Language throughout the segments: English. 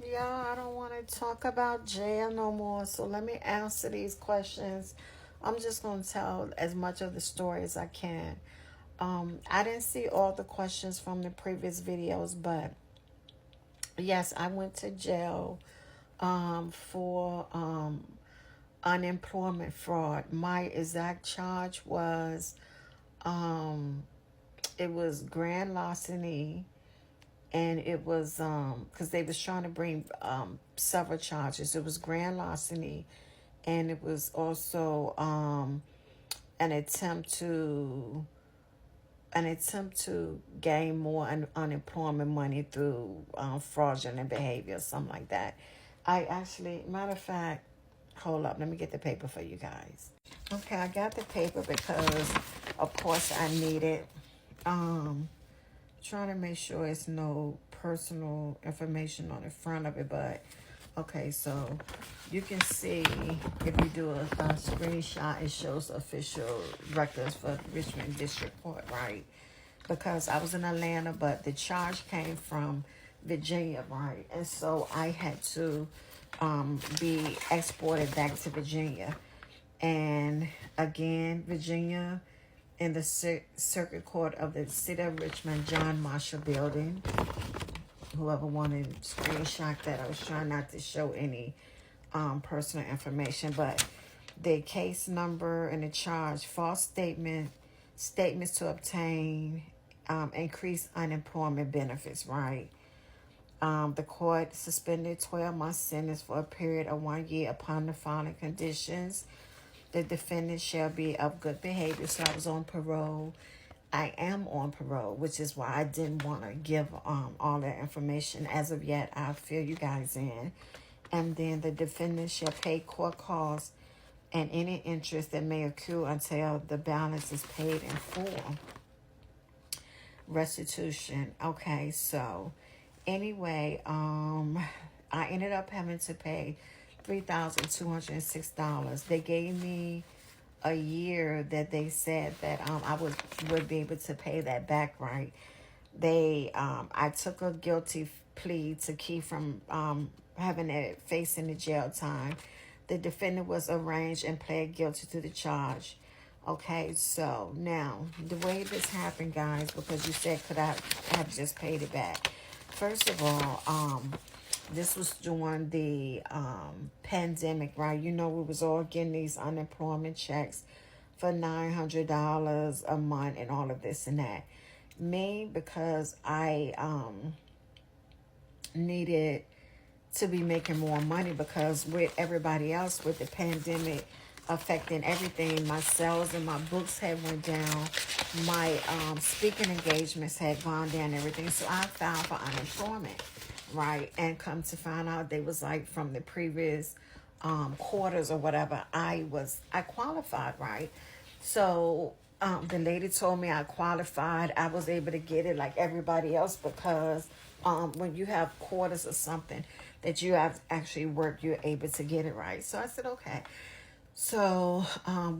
Yeah, I don't want to talk about jail no more. So let me answer these questions. I'm just going to tell as much of the story as I can. I didn't see all the questions from the previous videos, but yes, I went to jail for unemployment fraud. My exact charge was it was grand larceny, and it was because they was trying to bring several charges. It was grand larceny, and it was also an attempt to gain more unemployment money through fraudulent behavior, something like that. I actually, matter of fact, hold up, let me get the paper for you guys. Okay, I got the paper because, of course, I need it. Um, Trying to make sure it's no personal information on the front of it, but okay, so you can see if you do a screenshot, it shows official records for Richmond District Court, right? Because I was in Atlanta, but the charge came from Virginia, right? And so I had to be exported back to Virginia. And again, Virginia, in the Circuit Court of the City of Richmond, John Marshall Building. Whoever wanted to screenshot that, I was trying not to show any personal information, but the case number and the charge: statements to obtain increased unemployment benefits, right? The court suspended 12-month sentence for a period of 1 year upon the following conditions. The defendant shall be of good behavior. So I was on parole. I am on parole, which is why I didn't want to give all that information as of yet. I'll fill you guys in. And then the defendant shall pay court costs and any interest that may accrue until the balance is paid in full. Restitution. Okay, so anyway, I ended up having to pay $3,206. They gave me a year that they said that I would be able to pay that back, right? I took a guilty plea to keep from having it facing the jail time. The defendant was arraigned and pled guilty to the charge. Okay, so now the way this happened, guys, because you said could I have just paid it back? First of all, this was during the pandemic, right? You know, we was all getting these unemployment checks for $900 a month and all of this and that. Me, because I needed to be making more money, because with everybody else, with the pandemic affecting everything, my sales and my books had went down, my speaking engagements had gone down and everything, so I filed for unemployment, right? And come to find out, they was like from the previous quarters or whatever, I qualified, right? So the lady told me I qualified. I was able to get it like everybody else, because when you have quarters or something that you have actually worked, you're able to get it, right? So I said, okay. So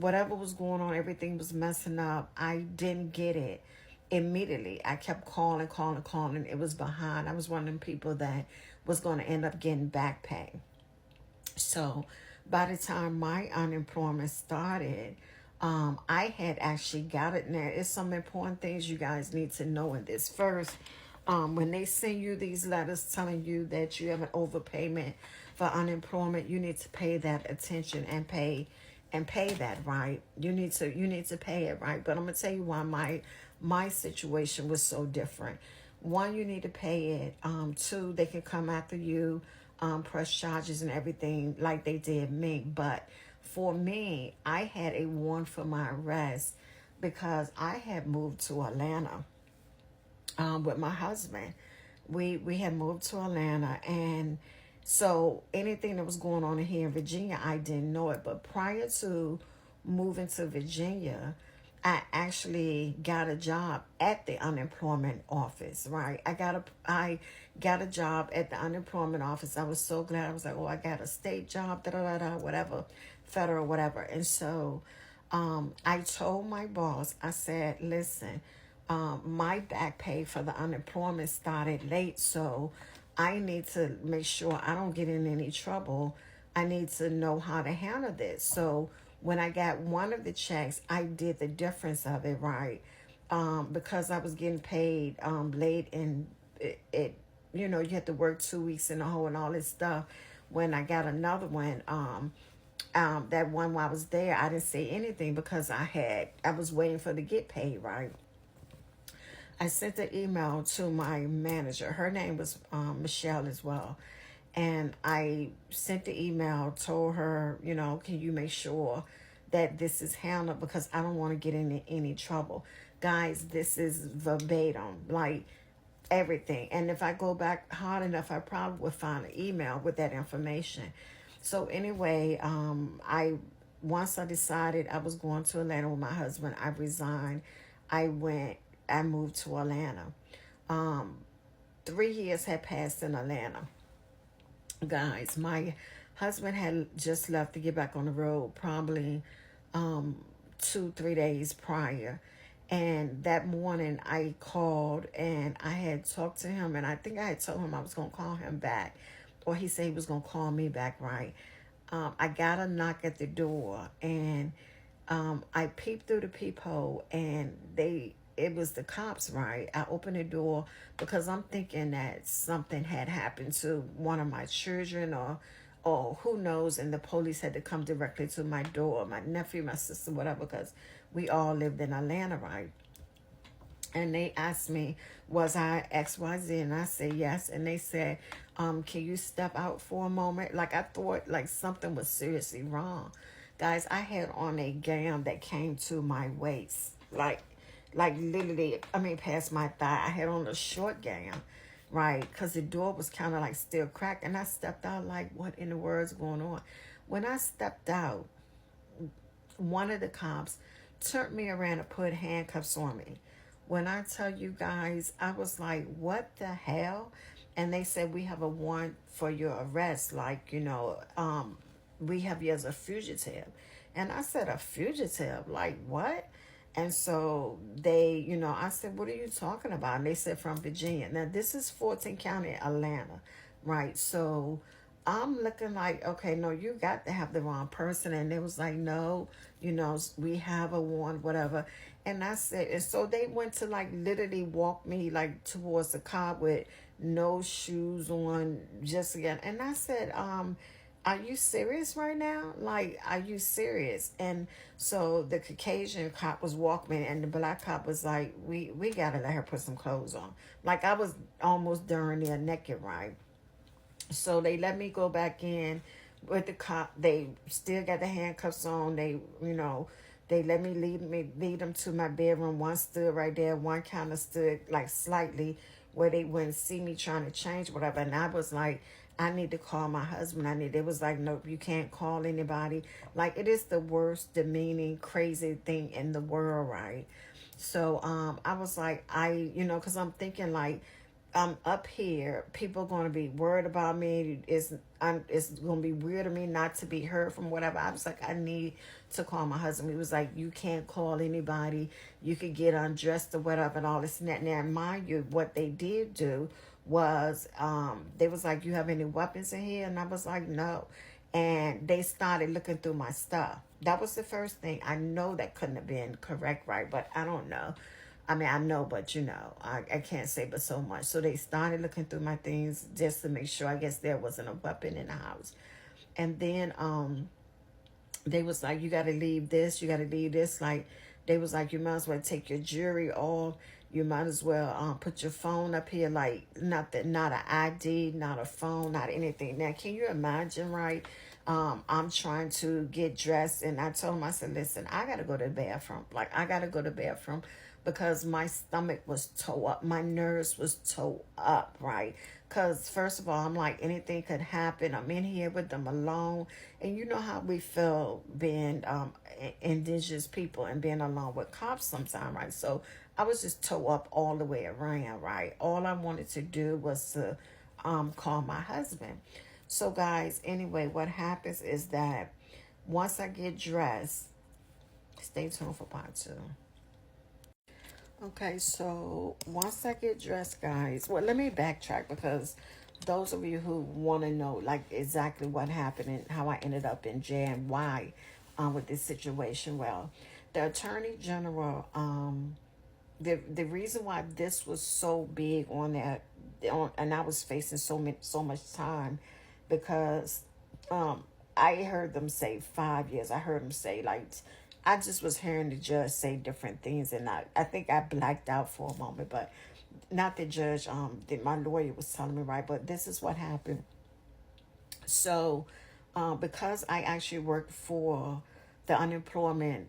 whatever was going on, everything was messing up. I didn't get it immediately. I kept calling. It was behind. I was one of them people that was going to end up getting back pay. So by the time my unemployment started, I had actually got it. Now, it's some important things you guys need to know in this. First, when they send you these letters telling you that you have an overpayment for unemployment, you need to pay that attention and pay that, right? You need to pay it, right? But I'm gonna tell you why my situation was so different. One, you need to pay it. Two, they can come after you, press charges and everything like they did me. But for me, I had a warrant for my arrest because I had moved to Atlanta with my husband. We had moved to Atlanta, and so anything that was going on here in Virginia, I didn't know it. But prior to moving to Virginia, I actually got a job at the unemployment office, right? I got a job at the unemployment office. I was so glad. I was like, oh, I got a state job, whatever, federal, whatever. And so I told my boss, I said, listen, my back pay for the unemployment started late, so I need to make sure I don't get in any trouble. I need to know how to handle this. So when I got one of the checks, I did the difference of it, right? Because I was getting paid late, and it you know, you had to work 2 weeks in a hole and all this stuff. When I got another one, that one while I was there, I didn't say anything because I was waiting for the get paid, right? I sent an email to my manager. Her name was Michelle as well. And I sent the email, told her, you know, can you make sure that this is handled because I don't want to get into any trouble. Guys, this is verbatim, like everything. And if I go back hard enough, I probably would find an email with that information. So anyway, I once I decided I was going to Atlanta with my husband, I resigned. I went, I moved to Atlanta. Um, 3 years had passed in Atlanta. Guys, my husband had just left to get back on the road, probably 2, 3 days prior. And that morning I called and I had talked to him, and I think I had told him I was going to call him back, or he said he was going to call me back, right? I got a knock at the door, and I peeped through the peephole, and it was the cops, right? I opened the door because I'm thinking that something had happened to one of my children, or who knows, and the police had to come directly to my door, my nephew, my sister, whatever, because we all lived in Atlanta, right? And they asked me, was I XYZ? And I said yes. And they said, can you step out for a moment? Like, I thought like something was seriously wrong. Guys, I had on a gown that came to my waist. Like literally, I mean, past my thigh. I had on a short gown, right? Because the door was kind of like still cracked. And I stepped out like, what in the world's going on? When I stepped out, one of the cops turned me around and put handcuffs on me. When I tell you guys, I was like, what the hell? And they said, we have a warrant for your arrest. Like, you know, we have you as a fugitive. And I said, a fugitive? Like, what? And so they, you know, I said, what are you talking about? And they said, from Virginia. Now, this is Fulton County, Atlanta, right? So I'm looking like, okay, no, you got to have the wrong person. And they was like, no, you know, we have a warrant, whatever. And I said, and so they went to like literally walk me like towards the car with no shoes on, just again. And I said, are you serious right now? Like, are you serious? And so the Caucasian cop was walking me, and the black cop was like, we gotta let her put some clothes on. Like, I was almost darn near naked, right? So they let me go back in with the cop. They still got the handcuffs on. They, you know, they let me lead them to my bedroom. One stood right there. One kind of stood like slightly where they wouldn't see me trying to change whatever. And I was like, I need to call my husband. They was like, nope, you can't call anybody. Like, it is the worst demeaning, crazy thing in the world, right? So I was like, you know, because I'm thinking like, I'm up here, people are going to be worried about me. It's going to be weird to me not to be heard from whatever. I was like, I need to call my husband. He was like, you can't call anybody. You could get undressed or whatever and all this and that. Now, mind you, what they did do was, they was like, you have any weapons in here? And I was like, no. And they started looking through my stuff. That was the first thing. I know that couldn't have been correct, right? But I don't know. I mean, I know, but you know, I can't say but so much. So they started looking through my things just to make sure, I guess there wasn't a weapon in the house. And then they was like, you got to leave this, you got to leave this. Like, they was like, you might as well take your jewelry off. You might as well put your phone up here. Like, not an ID, not a phone, not anything. Now, can you imagine, right? I'm trying to get dressed, and I told him, I said, listen, I got to go to the bathroom. Like, I got to go to the bathroom because my stomach was toe up. My nerves was toe up, right? Because, first of all, I'm like, anything could happen. I'm in here with them alone. And you know how we feel being indigenous people and being alone with cops sometimes, right? So I was just toe up all the way around, right? All I wanted to do was to call my husband. So, guys, anyway, what happens is that once I get dressed, stay tuned for part 2. Okay, so once I get dressed, guys, well, let me backtrack because those of you who want to know like exactly what happened and how I ended up in jail and why with this situation, well, the attorney general, the reason why this was so big on that, and I was facing so much time, because um I heard them say 5 years. I heard them say like, I just was hearing the judge say different things, and I think I blacked out for a moment, but not the judge, that my lawyer was telling me, right? But this is what happened. So because I actually worked for the unemployment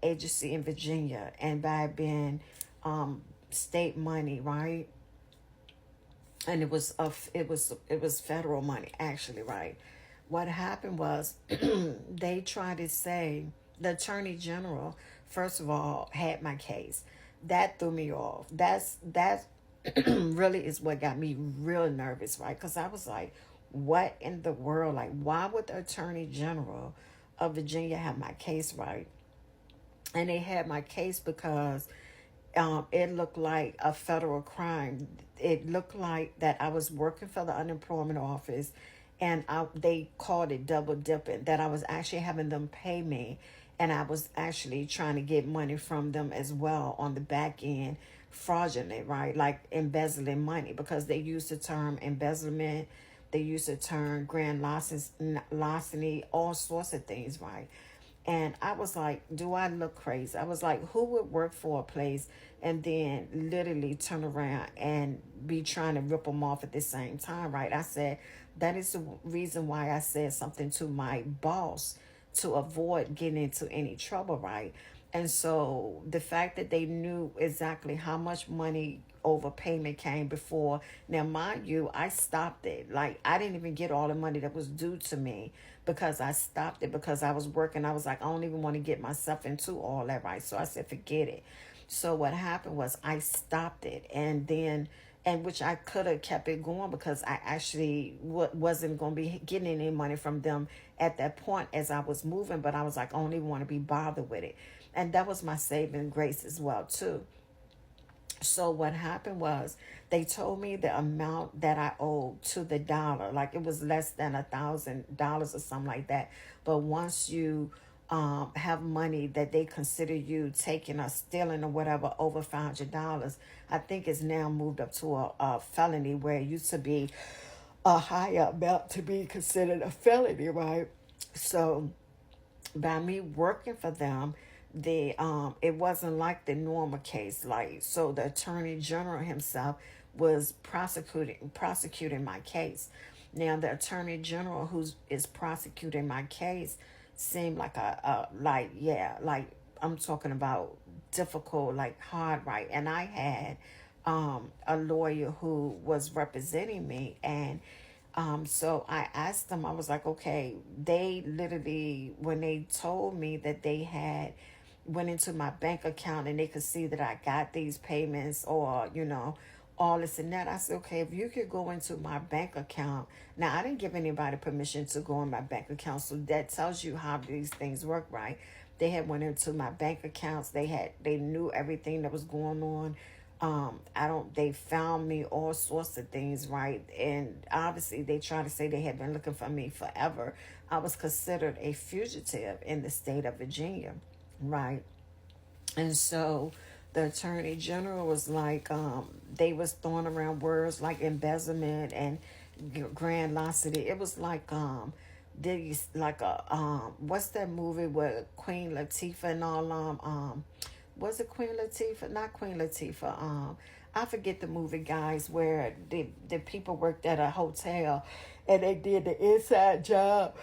agency in Virginia, and by being state money, right? And it was federal money actually, right? What happened was they tried to say, the attorney general first of all had my case. That threw me off. That really is what got me real nervous, right? Because I was like, what in the world? Like, why would the attorney general of Virginia have my case, right? And they had my case because it looked like a federal crime. It looked like that I was working for the unemployment office, and they called it double dipping, that I was actually having them pay me, and I was actually trying to get money from them as well on the back end, fraudulent, right? Like embezzling money, because they use the term embezzlement, they use the term grand larceny, all sorts of things, right? And I was like, do I look crazy? I was like, who would work for a place and then literally turn around and be trying to rip them off at the same time, right? I said, that is the reason why I said something to my boss to avoid getting into any trouble, right? And so the fact that they knew exactly how much money overpayment came before. Now, mind you, I stopped it. Like, I didn't even get all the money that was due to me because I stopped it because I was working. I was like, I don't even want to get myself into all that, right? So I said, forget it. So what happened was I stopped it, and then, and which I could have kept it going because I actually wasn't going to be getting any money from them at that point as I was moving, but I was like, I don't even want to be bothered with it. And that was my saving grace as well too. So what happened was they told me the amount that I owed to the dollar, like it was less than $1,000 or something like that. But once you have money that they consider you taking or stealing or whatever over $500, I think it's now moved up to a felony, where it used to be a higher amount to be considered a felony, right? So by me working for them, the it wasn't like the normal case. Like, so the attorney general himself was prosecuting my case. Now the attorney general who is prosecuting my case seemed like a like, yeah, like I'm talking about difficult, like hard, right? And I had a lawyer who was representing me, and so I asked them, I was like, okay, they literally, when they told me that they had went into my bank account and they could see that I got these payments, or, all this and that, I said, okay, if you could go into my bank account. Now, I didn't give anybody permission to go in my bank account, so that tells you how these things work, right? They had went into my bank accounts. They knew everything that was going on. They found me all sorts of things, right? And obviously they try to say they had been looking for me forever. I was considered a fugitive in the state of Virginia, right? And so the attorney general was like, they was throwing around words like embezzlement and grand larceny. It was like, these like a what's that movie with Queen Latifah and all was it Queen Latifah? Not Queen Latifah. I forget the movie, guys, where the people worked at a hotel and they did the inside job.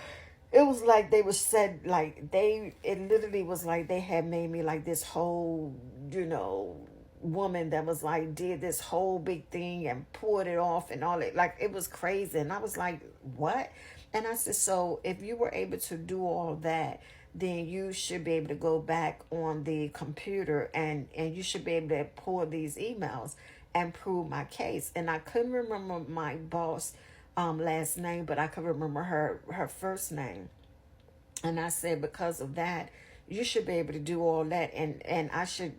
It was like they was said like it literally was like they had made me like this whole, woman that was like did this whole big thing and poured it off and all it, like it was crazy. And I was like, what? And I said, so if you were able to do all that, then you should be able to go back on the computer and you should be able to pull these emails and prove my case. And I couldn't remember my boss last name, but I could remember her first name. And I said, because of that, you should be able to do all that, and I should,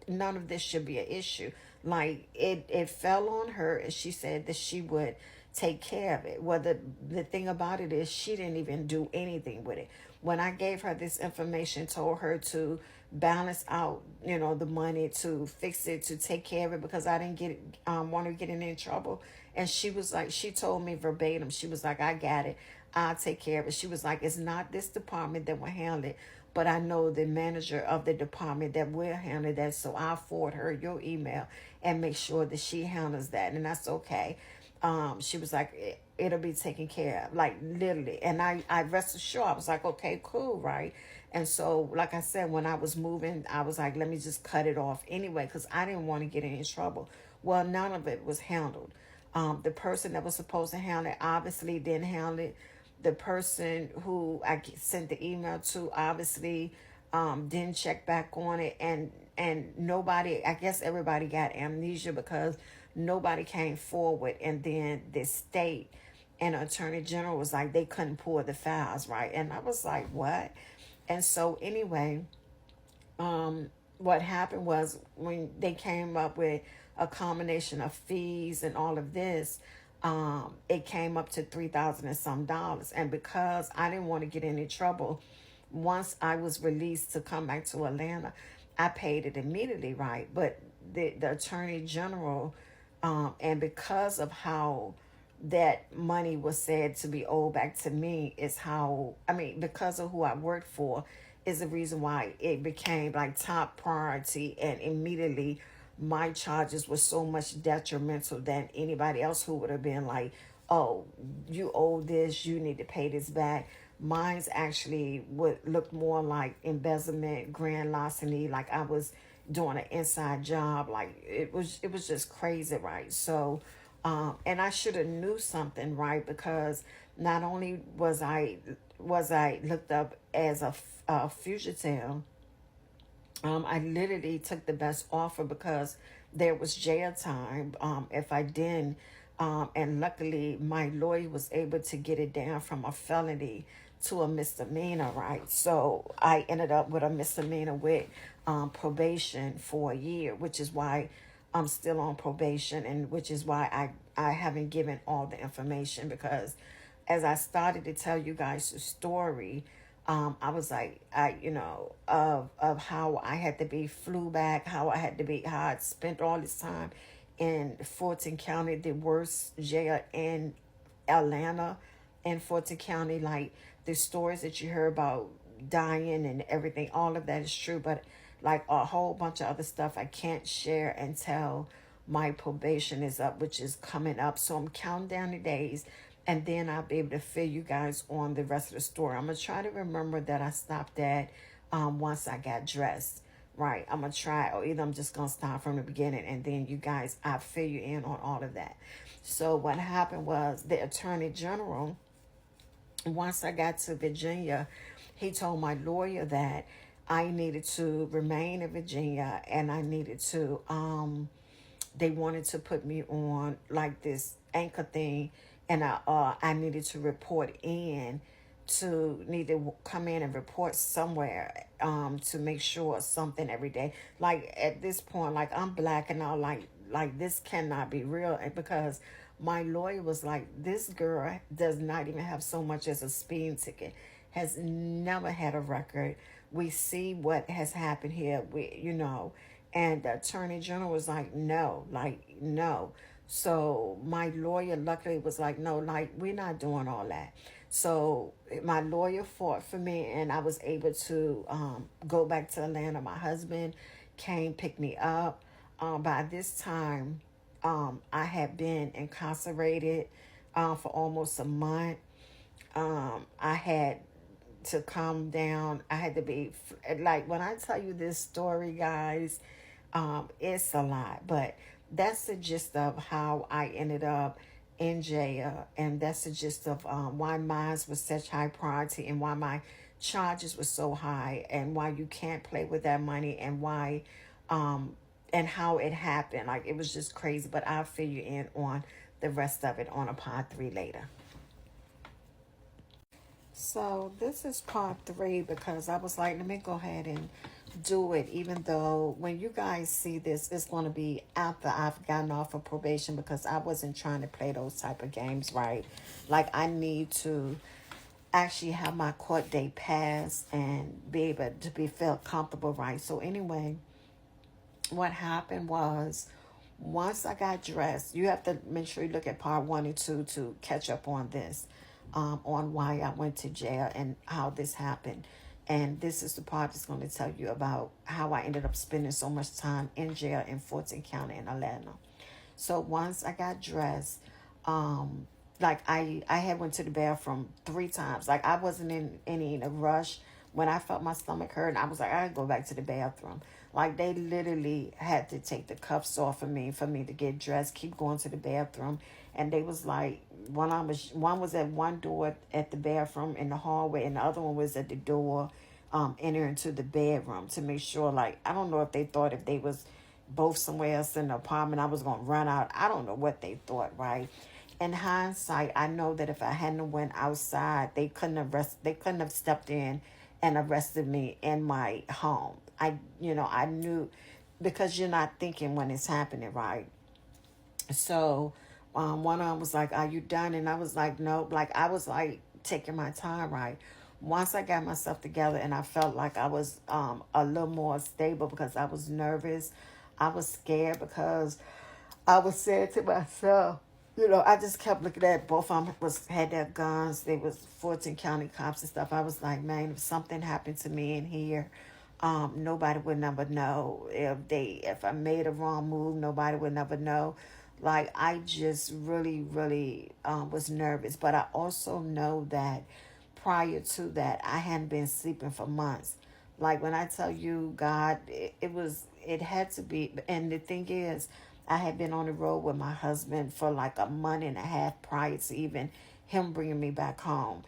none of this should be an issue. Like, it fell on her, and she said that she would take care of it. Well, the thing about it is she didn't even do anything with it. When I gave her this information, told her to balance out, the money, to fix it, to take care of it, because I didn't want her getting in trouble. And she was like, she told me verbatim, she was like, I got it. I'll take care of it. She was like, it's not this department that will handle it, but I know the manager of the department that will handle that. So I'll forward her your email and make sure that she handles that. And that's okay. She was like, it'll be taken care of, like literally. And I rest assured, I was like, okay, cool, right? And so, like I said, when I was moving, I was like, let me just cut it off anyway, because I didn't want to get in any trouble. Well, none of it was handled. The person that was supposed to handle it obviously didn't handle it. The person who I sent the email to obviously didn't check back on it, and nobody, I guess everybody got amnesia because nobody came forward. And then the state and attorney general was like, they couldn't pull the files, right? And I was like, what? And so anyway, what happened was, when they came up with a combination of fees and all of this, it came up to $3,000 and some dollars. And because I didn't want to get in any trouble, once I was released to come back to Atlanta, I paid it immediately, right? But the attorney general, and because of how that money was said to be owed back to me, is how, I mean, because of who I worked for, is the reason why it became like top priority. And immediately my charges were so much detrimental than anybody else who would have been like, oh, you owe this, you need to pay this back. Mine's actually would look more like embezzlement, grand larceny, like I was doing an inside job. Like it was just crazy, right? So and I should have knew something, right? Because not only was I looked up as a fugitive, I literally took the best offer because there was jail time if I didn't. And luckily, my lawyer was able to get it down from a felony to a misdemeanor, right? So I ended up with a misdemeanor with probation for a year, which is why I'm still on probation, and which is why I haven't given all the information, because as I started to tell you guys the story, I was like, of how I had to be flew back, how I spent all this time in Fulton County, the worst jail in Atlanta, in Fulton County. Like the stories that you hear about dying and everything, all of that is true. But like a whole bunch of other stuff I can't share until my probation is up, which is coming up. So I'm counting down the days, and then I'll be able to fill you guys on the rest of the story. I'm going to try to remember that I stopped at once I got dressed. Right. I'm going to try, or either I'm just going to start from the beginning, and then you guys, I'll fill you in on all of that. So what happened was, the attorney general, once I got to Virginia, he told my lawyer that I needed to remain in Virginia, and I needed to, they wanted to put me on like this anchor thing, and I needed to report in, to need to come in and report somewhere, to make sure something every day. Like at this point, like I'm black and all, like this cannot be real. And because my lawyer was like, this girl does not even have so much as a speeding ticket, has never had a record. We see what has happened here. And the attorney general was like, no. So my lawyer luckily was like, no, like, we're not doing all that. So my lawyer fought for me, and I was able to go back to Atlanta. My husband came, pick me up. By this time, I had been incarcerated for almost a month. I had to calm down. I had to be, like, when I tell you this story, guys, it's a lot, but that's the gist of how I ended up in jail, and that's the gist of why mine was such high priority, and why my charges were so high, and why you can't play with that money, and why and how it happened. Like, it was just crazy, but I'll fill you in on the rest of it on a part 3 later. So this is part 3, because I was like, let me go ahead and do it, even though when you guys see this, it's going to be after I've gotten off of probation, because I wasn't trying to play those type of games, right? Like, I need to actually have my court date pass and be able to be felt comfortable, right? So anyway, what happened was, once I got dressed, you have to make sure you look at part 1 and 2 to catch up on this, on why I went to jail and how this happened. And this is the part that's going to tell you about how I ended up spending so much time in jail in Fulton County in Atlanta. So once I got dressed, like I had went to the bathroom 3 times. Like, I wasn't in any in a rush. When I felt my stomach hurt, I was like, I gotta go back to the bathroom. Like, they literally had to take the cuffs off of me for me to get dressed, keep going to the bathroom. And they was like, one was at one door at the bathroom in the hallway, and the other one was at the door entering to the bedroom, to make sure, like, I don't know if they thought if they was both somewhere else in the apartment, I was gonna run out. I don't know what they thought, right? In hindsight, I know that if I hadn't went outside, they couldn't have stepped in and arrested me in my home. I knew, because you're not thinking when it's happening, right? So, one of them was like, "Are you done?" And I was like, "Nope." Like, I was like taking my time, right? Once I got myself together and I felt like I was a little more stable, because I was nervous, I was scared, because I was saying to myself, I just kept looking at both of them had their guns. They was Fulton County cops and stuff. I was like, man, if something happened to me in here, nobody would never know. If I made a wrong move, nobody would never know. Like, I just really, really was nervous. But I also know that prior to that, I hadn't been sleeping for months. Like, when I tell you, God, it had to be. And the thing is, I had been on the road with my husband for like a month and a half prior to even him bringing me back home.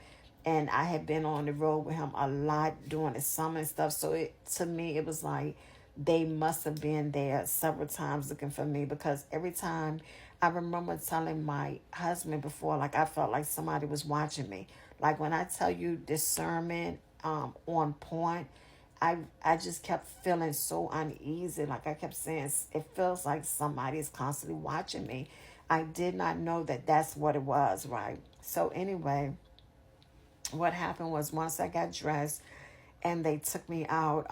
And I had been on the road with him a lot during the summer and stuff. So to me, it was like they must have been there several times looking for me, because every time, I remember telling my husband before, like, I felt like somebody was watching me. Like, when I tell you discernment on point, I just kept feeling so uneasy. Like, I kept saying, it feels like somebody is constantly watching me. I did not know that that's what it was, right? So anyway, what happened was, once I got dressed and they took me out,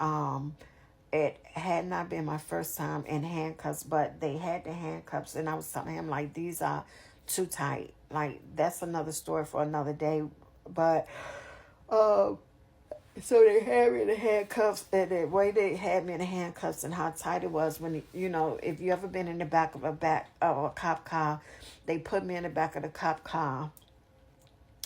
it had not been my first time in handcuffs, but they had the handcuffs, and I was telling him, like, these are too tight. Like, that's another story for another day. But um so they had me in the handcuffs, and the way they had me in the handcuffs and how tight it was, when, if you ever been in the back of a cop car, they put me in the back of the cop car.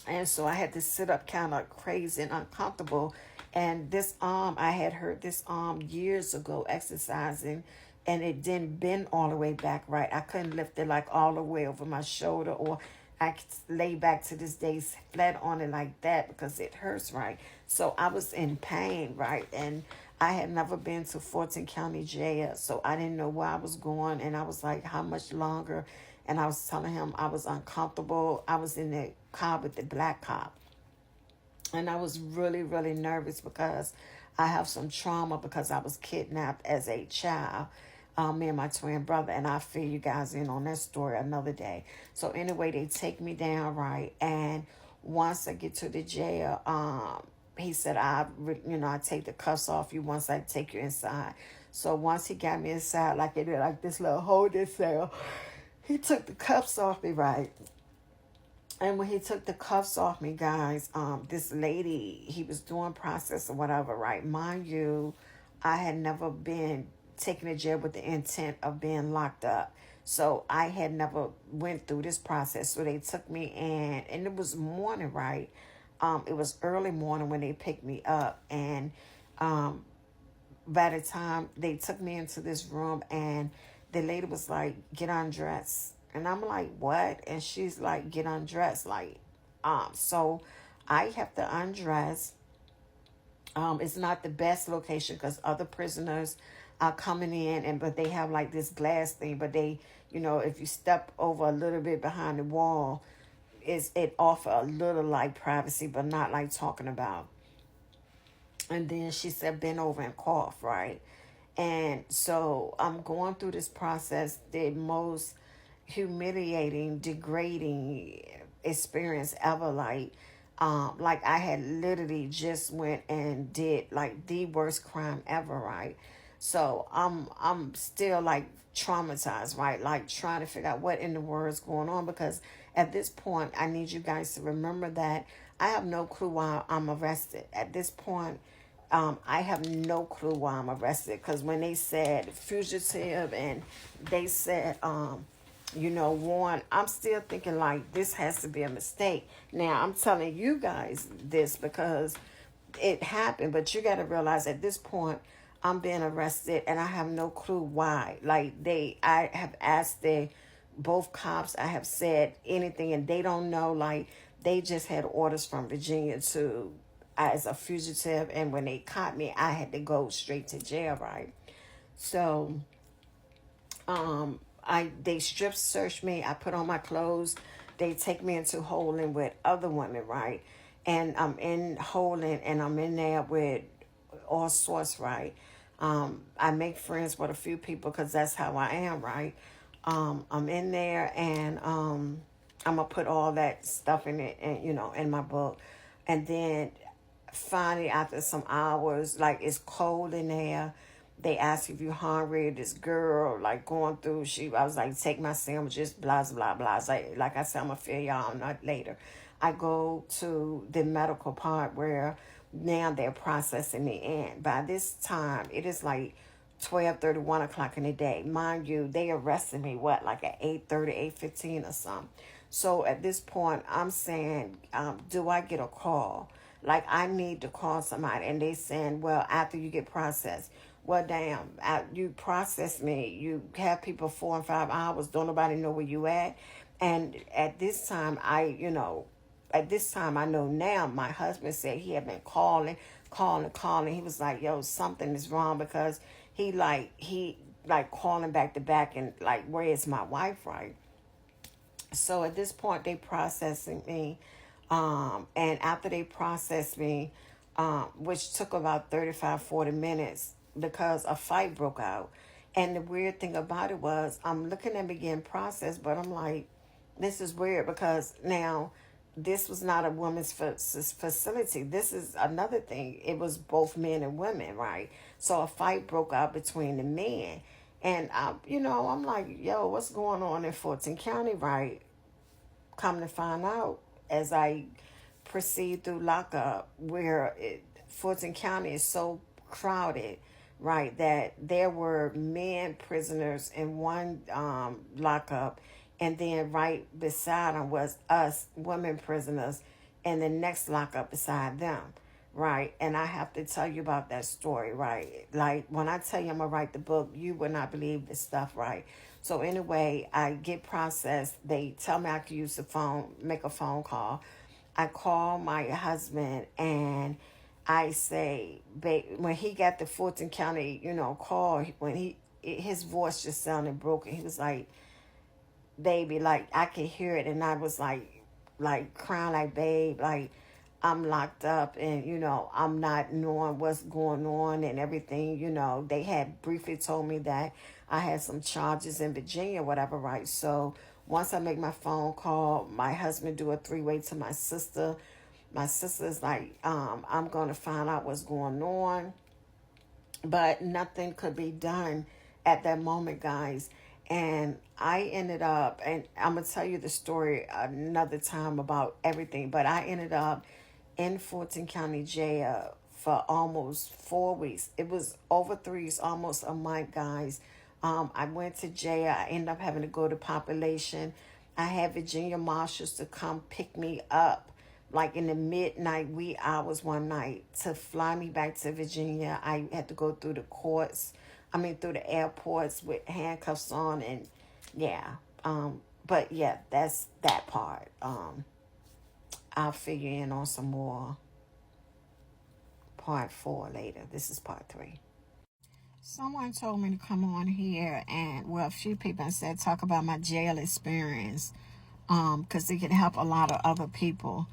And so I had to sit up kind of crazy and uncomfortable. And this arm, I had hurt this arm years ago exercising, and it didn't bend all the way back right. I couldn't lift it like all the way over my shoulder, or I could lay back to this day flat on it like that, because it hurts, right? So I was in pain, right? And I had never been to Fulton County Jail, so I didn't know where I was going. And I was like, how much longer? And I was telling him I was uncomfortable. I was in the car with the black cop. And I was really, really nervous, because I have some trauma, because I was kidnapped as a child. Me and my twin brother, and I'll fill you guys in on that story another day. So anyway, they take me down, right? And once I get to the jail, he said, I take the cuffs off you once I take you inside. So once he got me inside, like it did, like this little holding cell, he took the cuffs off me, right? And when he took the cuffs off me, guys, this lady, he was doing process or whatever, right? Mind you, I had never been taken to jail with the intent of being locked up. So I had never went through this process. So they took me in, and it was morning, right? It was early morning when they picked me up. And um, by the time they took me into this room, and the lady was like, get undressed. And I'm like, what? And she's like, get undressed. Like, so I have to undress. It's not the best location, because other prisoners are coming in, but they have like this glass thing, but they, if you step over a little bit behind the wall, it offer a little like privacy, but not like talking about. And then she said, bend over and cough, right? And so I'm going through this process, the most humiliating, degrading experience ever. Like I had literally just went and did like the worst crime ever, right? So I'm still like traumatized, right? Like trying to figure out what in the world is going on, because at this point I need you guys to remember that I have no clue why I'm arrested. At this point, I have no clue why I'm arrested, because when they said fugitive and they said, warrant, I'm still thinking like this has to be a mistake. Now, I'm telling you guys this because it happened, but you got to realize at this point, I'm being arrested and I have no clue why. Like I have asked both cops, I have said anything and they don't know. Like they just had orders from Virginia to as a fugitive, and when they caught me, I had to go straight to jail, right? So, they strip search me. I put on my clothes. They take me into holding with other women, right? And I'm in holding, and I'm in there with all sorts, right? I make friends with a few people because that's how I am, right? I'm in there, and I'm gonna put all that stuff in it, and in my book, and then finally after some hours, like it's cold in there, they ask if you're hungry. This girl like going through, I was like, take my sandwiches, blah blah blah. Like I said, I'm gonna fill y'all not later. I go to the medical part where now they're processing me in. By this time it is like 12:30, 1 o'clock in the day. Mind you, they arrested me like at 8:30, 8:15 or something. So at this point I'm saying, do I get a call? Like I need to call somebody, and they saying, well, after you get processed. Well, damn, you process me. You have people 4 and 5 hours. Don't nobody know where you at. And at this time, I know now. My husband said he had been calling. He was like, yo, something is wrong, because he calling back to back and like, where is my wife, right? So at this point, they processing me. And after they processed me, which took about 35, 40 minutes, because a fight broke out. And the weird thing about it was, I'm looking at me getting processed, but I'm like, this is weird, because now this was not a woman's facility. This is another thing. It was both men and women, right? So a fight broke out between the men. And, I'm like, yo, what's going on in Fulton County, right? Come to find out, as I proceed through lockup, where Fulton County is so crowded, right, that there were men prisoners in one lockup, and then right beside them was us women prisoners in the next lockup beside them, right? And I have to tell you about that story, right? Like when I tell you I'm gonna write the book, you would not believe this stuff, right? So anyway, I get processed. They tell me I can use the phone, make a phone call. I call my husband and I say, babe, when he got the Fulton County, call, when his voice just sounded broken. He was like, baby, like I could hear it, and I was like crying, like, babe, like I'm locked up, and I'm not knowing what's going on and everything. They had briefly told me that I had some charges in Virginia, whatever, right? So once I make my phone call, my husband do a three-way to my sister. My sister's like, I'm gonna find out what's going on, but nothing could be done at that moment, guys. And I ended up, and I'm gonna tell you the story another time about everything, but I ended up in Fulton County Jail for almost 4 weeks. It was over 3 weeks, almost a month, guys. I went to jail. I ended up having to go to population. I had Virginia Marshals to come pick me up, like in the midnight wee hours one night, to fly me back to Virginia. I had to go through the courts. Through the airports with handcuffs on, and yeah. But yeah, that's that part. I'll figure in on some more part 4 later. This is part 3. Someone told me to come on here and, well, a few people said talk about my jail experience, because it can help a lot of other people.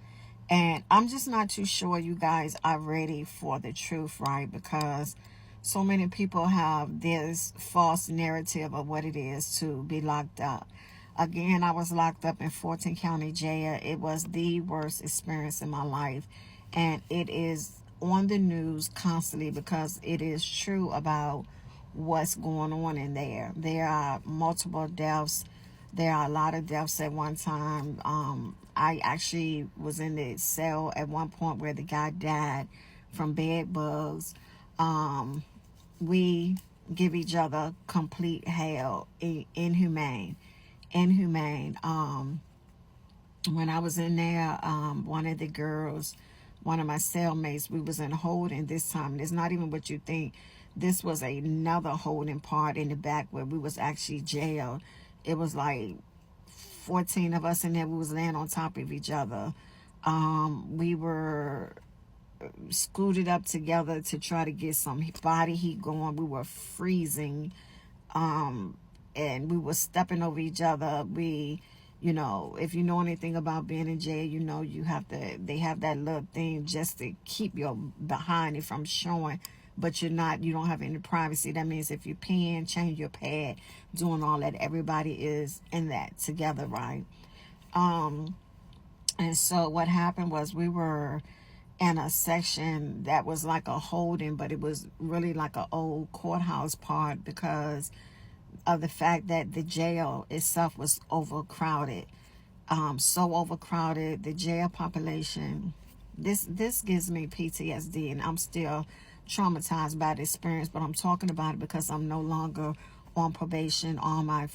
And I'm just not too sure you guys are ready for the truth, right? Because so many people have this false narrative of what it is to be locked up. Again, I was locked up in Fulton County Jail. It was the worst experience in my life. And it is on the news constantly because it is true about what's going on in there. There are multiple deaths. There are a lot of deaths at one time. I actually was in the cell at one point where the guy died from bed bugs. We give each other complete hell. Inhumane. When I was in there, one of the girls, one of my cellmates, we was in holding this time. And it's not even what you think. This was another holding part in the back where we was actually jailed. It was like 14 of us in there. We was laying on top of each other. We were scooted up together to try to get some body heat going. We were freezing, and we were stepping over each other. If you know anything about being in jail, they have that little thing just to keep your behind it from showing, but you don't have any privacy. That means if you're peeing, change your pad, doing all that, everybody is in that together, right? And so what happened was we were in a section that was like a holding, but it was really like an old courthouse part because of the fact that the jail itself was overcrowded. So overcrowded, the jail population. This gives me PTSD, and I'm still traumatized by the experience. But I'm talking about it because I'm no longer on probation. All my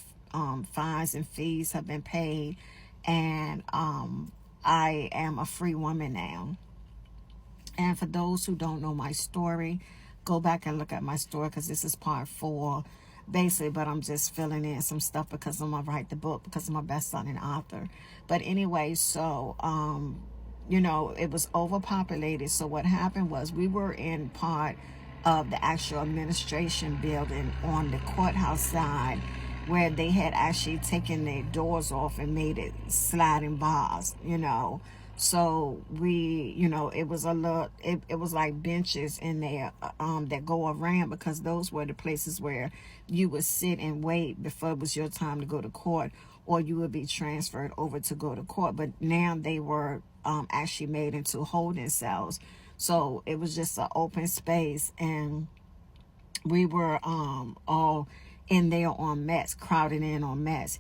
fines and fees have been paid, and I am a free woman now. And for those who don't know my story, go back and look at my story because this is part 4, basically. But I'm just filling in some stuff because I'm gonna write the book because I'm a best-selling author. But anyway, so it was overpopulated. So what happened was we were in part of the actual administration building on the courthouse side, where they had actually taken their doors off and made it sliding bars. So it was it was like benches in there that go around, because those were the places where you would sit and wait before it was your time to go to court, or you would be transferred over to go to court. But now they were actually made into holding cells. So it was just an open space, and we were all in there on mats, crowded in on mats.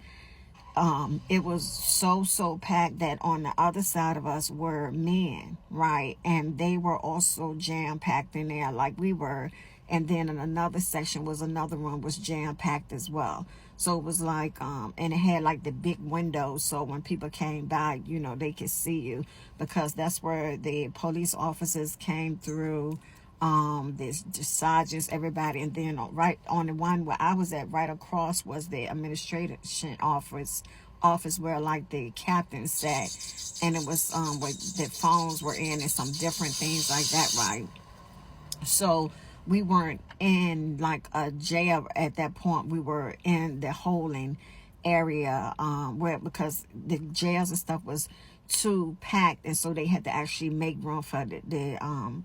It was so packed that on the other side of us were men, right? And they were also jam packed in there like we were. And then in another section was another room was jam packed as well. So it was like, and it had like the big windows. So when people came by, they could see you, because that's where the police officers came through. There's just sergeants, everybody. And then right on the one where I was at, right across was the administration office where like the captain sat, and it was where the phones were in and some different things like that, right? So we weren't in like a jail at that point. We were in the holding area, where, because the jails and stuff was too packed, and so they had to actually make room for the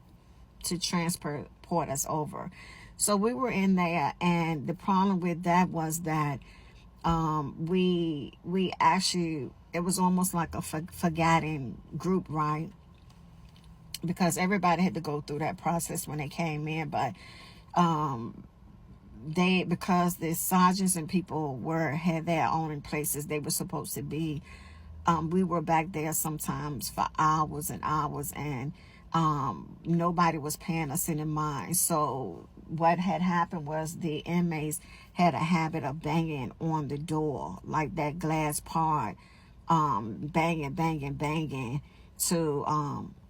to transport us over. So we were in there, and the problem with that was that we actually, it was almost like a forgotten group, right? Because everybody had to go through that process when they came in, but because the sergeants and people had their own places they were supposed to be. We were back there sometimes for hours and hours, and nobody was paying us any mind. So what had happened was the inmates had a habit of banging on the door, like that glass part, banging to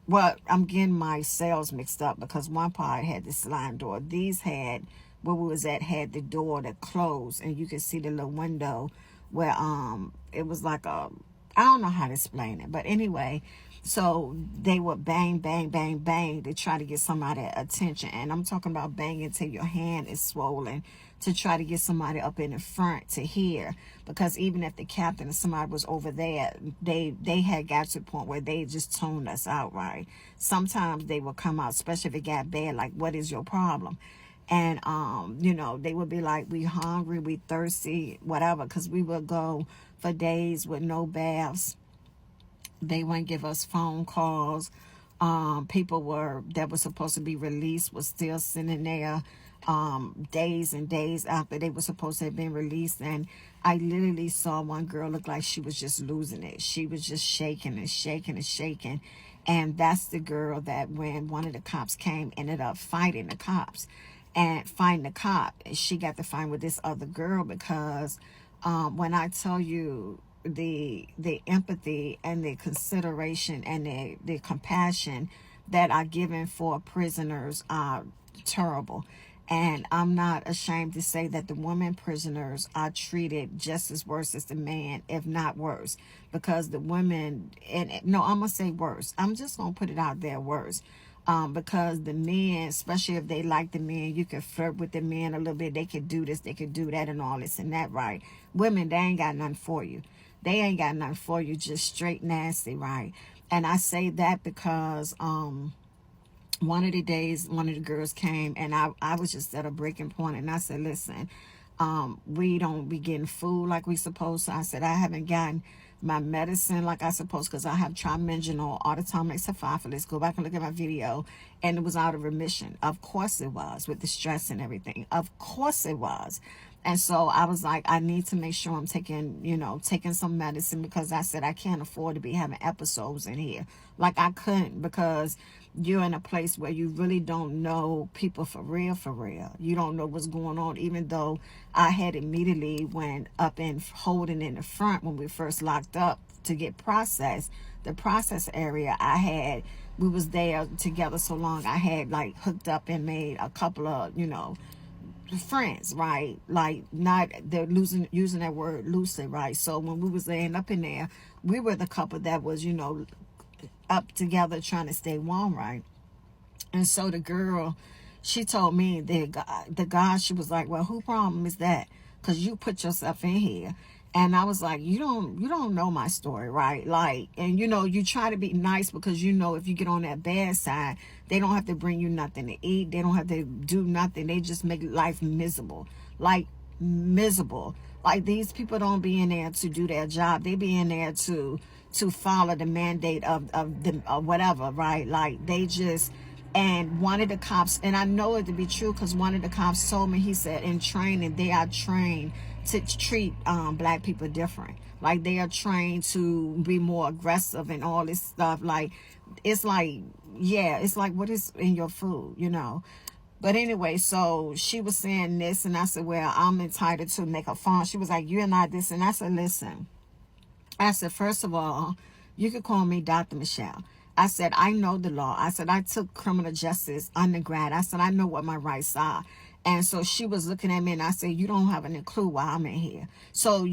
well, I'm getting my cells mixed up because one part had the sliding door. These had, where we was at, had the door that closed, and you could see the little window where it was like a, I don't know how to explain it, but anyway, So they would bang, bang, bang, bang to try to get somebody attention. And I'm talking about banging till your hand is swollen to try to get somebody up in the front to hear. Because even if the captain or somebody was over there, they had got to the point where they just toned us out, right? Sometimes they would come out, especially if it got bad, like, what is your problem? And they would be like, we hungry, we thirsty, whatever, because we would go for days with no baths. They wouldn't give us phone calls. People that were supposed to be released was still sitting there days and days after they were supposed to have been released. And I literally saw one girl look like she was just losing it. She was just shaking and shaking and shaking. And that's the girl that when one of the cops came, ended up fighting the cops. And fighting the cop, she got to fight with this other girl because when I tell you the empathy and the consideration and the compassion that are given for prisoners are terrible. And I'm not ashamed to say that the women prisoners are treated just as worse as the man, if not worse. Because the women, and no, I'm going to say worse. I'm just going to put it out there, worse. Because the men, especially if they like the men, you can flirt with the men a little bit. They could do this, they could do that, and all this and that, right? Women, they ain't got nothing for you. They ain't got nothing for you, just straight nasty, right? And I say that because one of the days, one of the girls came, and I was just at a breaking point, and I said, listen, we don't be getting food like we supposed to. I said, I haven't gotten my medicine like I supposed, because I have trimensional autonomic cephalus. Go back and look at my video, and it was out of remission. Of course it was, with the stress and everything. Of course it was. And so I was like, I need to make sure I'm taking some medicine, because I said I can't afford to be having episodes in here. Like, I couldn't, because you're in a place where you really don't know people for real, for real. You don't know what's going on, even though I had immediately went up and holding in the front when we first locked up to get processed. The process area we was there together so long, I had like hooked up and made a couple of, friends, right? Like, not, they're using that word loosely, right? So when we was laying up in there, we were the couple that was, up together trying to stay warm, right? And so the girl, she told me the guy, she was like, well, who problem is that? Because you put yourself in here. And I was like, you don't know my story, right? Like, and you try to be nice, because if you get on that bad side, they don't have to bring you nothing to eat. They don't have to do nothing. They just make life miserable. Like, miserable. Like, these people don't be in there to do their job. They be in there to follow the mandate of the whatever, right? Like, they just. And one of the cops, and I know it to be true, because one of the cops told me, he said, in training, they are trained to treat black people different. Like, they are trained to be more aggressive and all this stuff. Like, it's like, yeah, it's like, what is in your food? But anyway, so she was saying this, and I said, well, I'm entitled to make a phone. She was like, you're not this. And I said, listen, I said, first of all, you could call me Dr. Michelle. I said, I know the law. I said, I took criminal justice undergrad. I said, I know what my rights are. And so she was looking at me, and I said, you don't have any clue why I'm in here. So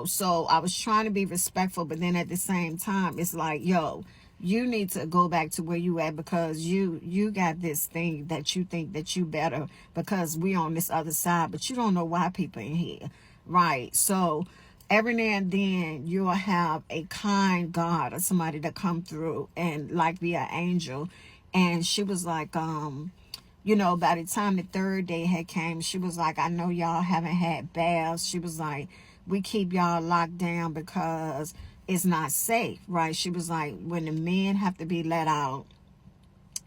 so I was trying to be respectful, but then at the same time, it's like, yo, you need to go back to where you at, because you got this thing that you think that you better, because we on this other side, but you don't know why people in here, right? So every now and then you'll have a kind God or somebody to come through and like be an angel. And she was like, by the time the third day had came, she was like, I know y'all haven't had baths. She was like, we keep y'all locked down because it's not safe, right? She was like, when the men have to be let out,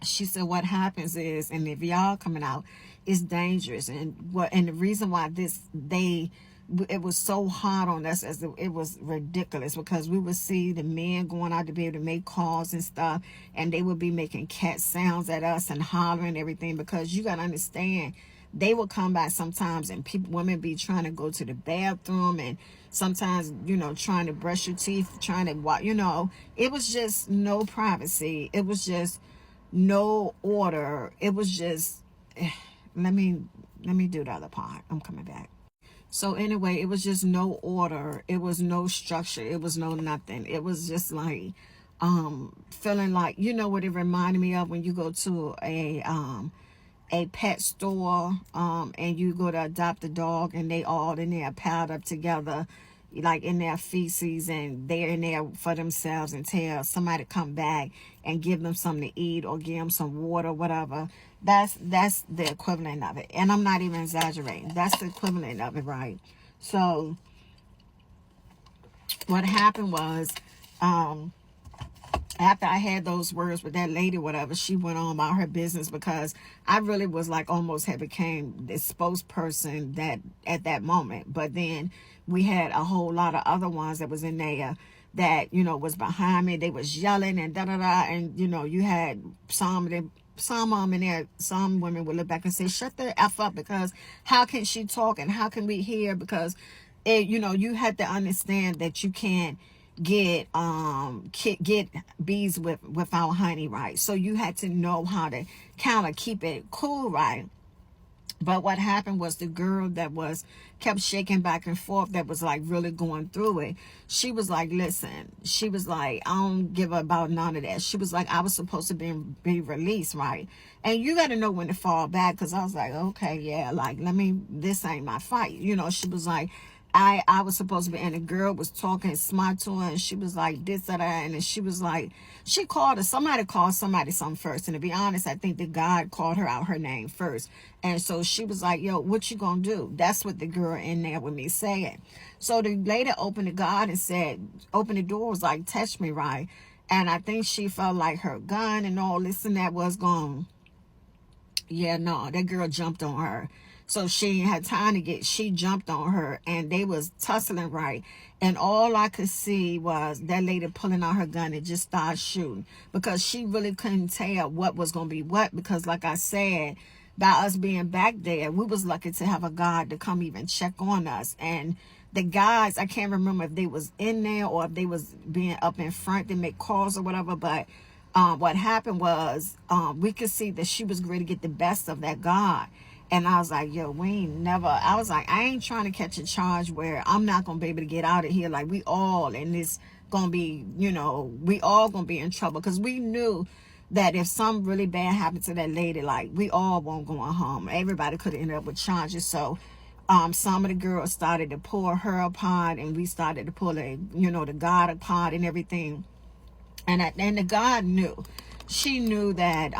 she said, what happens is, and if y'all coming out, it's dangerous. And the reason why it was so hard on us, as it was ridiculous, because we would see the men going out to be able to make calls and stuff, and they would be making cat sounds at us and hollering and everything, because you got to understand, they would come by sometimes, and women be trying to go to the bathroom, and sometimes, trying to brush your teeth, trying to walk, it was just no privacy. It was just no order. It was just, let me do the other part. I'm coming back. So anyway, it was just no order. It was no structure. It was no nothing. It was just like, feeling like, you know what it reminded me of when you go to a pet store, and you go to adopt a dog and they all in there piled up together, like in their feces, and they're in there for themselves until somebody come back and give them something to eat or give them some water, whatever. That's the equivalent of it, and I'm not even exaggerating. That's the equivalent of it, right? So what happened was, um after I had those words with that lady, whatever, she went on about her business, because I really was like almost had became the spokesperson that at that moment. But then we had a whole lot of other ones that was in there that, was behind me. They was yelling and da da da, and you had some of them in there. Some women would look back and say, "Shut the f up," because how can she talk and how can we hear? Because you had to understand that you can't get bees without honey, right? So you had to know how to kind of keep it cool, right? But what happened was the girl that was kept shaking back and forth, that was like really going through it. She was like, listen, she was like, I don't give a about none of that. She was like, I was supposed to be released, right? And you got to know when to fall back, because I was like, okay, yeah, like, this ain't my fight. She was like, I was supposed to be, and the girl was talking smart to her, and she was like this, that, and then she was like, she called her, somebody called somebody something first, and to be honest, I think that God called her out her name first, and so she was like, yo, what you gonna do? That's what the girl in there with me said. So the lady opened the God and said, opened the door, was like, touch me, right? And I think she felt like her gun and all this and that was gone. Yeah, no, that girl jumped on her. So she had time to she jumped on her, and they was tussling, right? And all I could see was that lady pulling out her gun and just start shooting, because she really couldn't tell what was going to be what, because like I said, by us being back there, we was lucky to have a God to come even check on us. And the guys, I can't remember if they was in there or if they was being up in front to make calls or whatever, but what happened was, we could see that she was going to get the best of that God. And I was like, yo, we ain't never, I was like, I ain't trying to catch a charge where I'm not going to be able to get out of here. Like, we all in this going to be, we all going to be in trouble. Because we knew that if something really bad happened to that lady, like, we all won't go home. Everybody could have ended up with charges. So some of the girls started to pull her apart, and we started to pull the God apart and everything. And the God knew. She knew that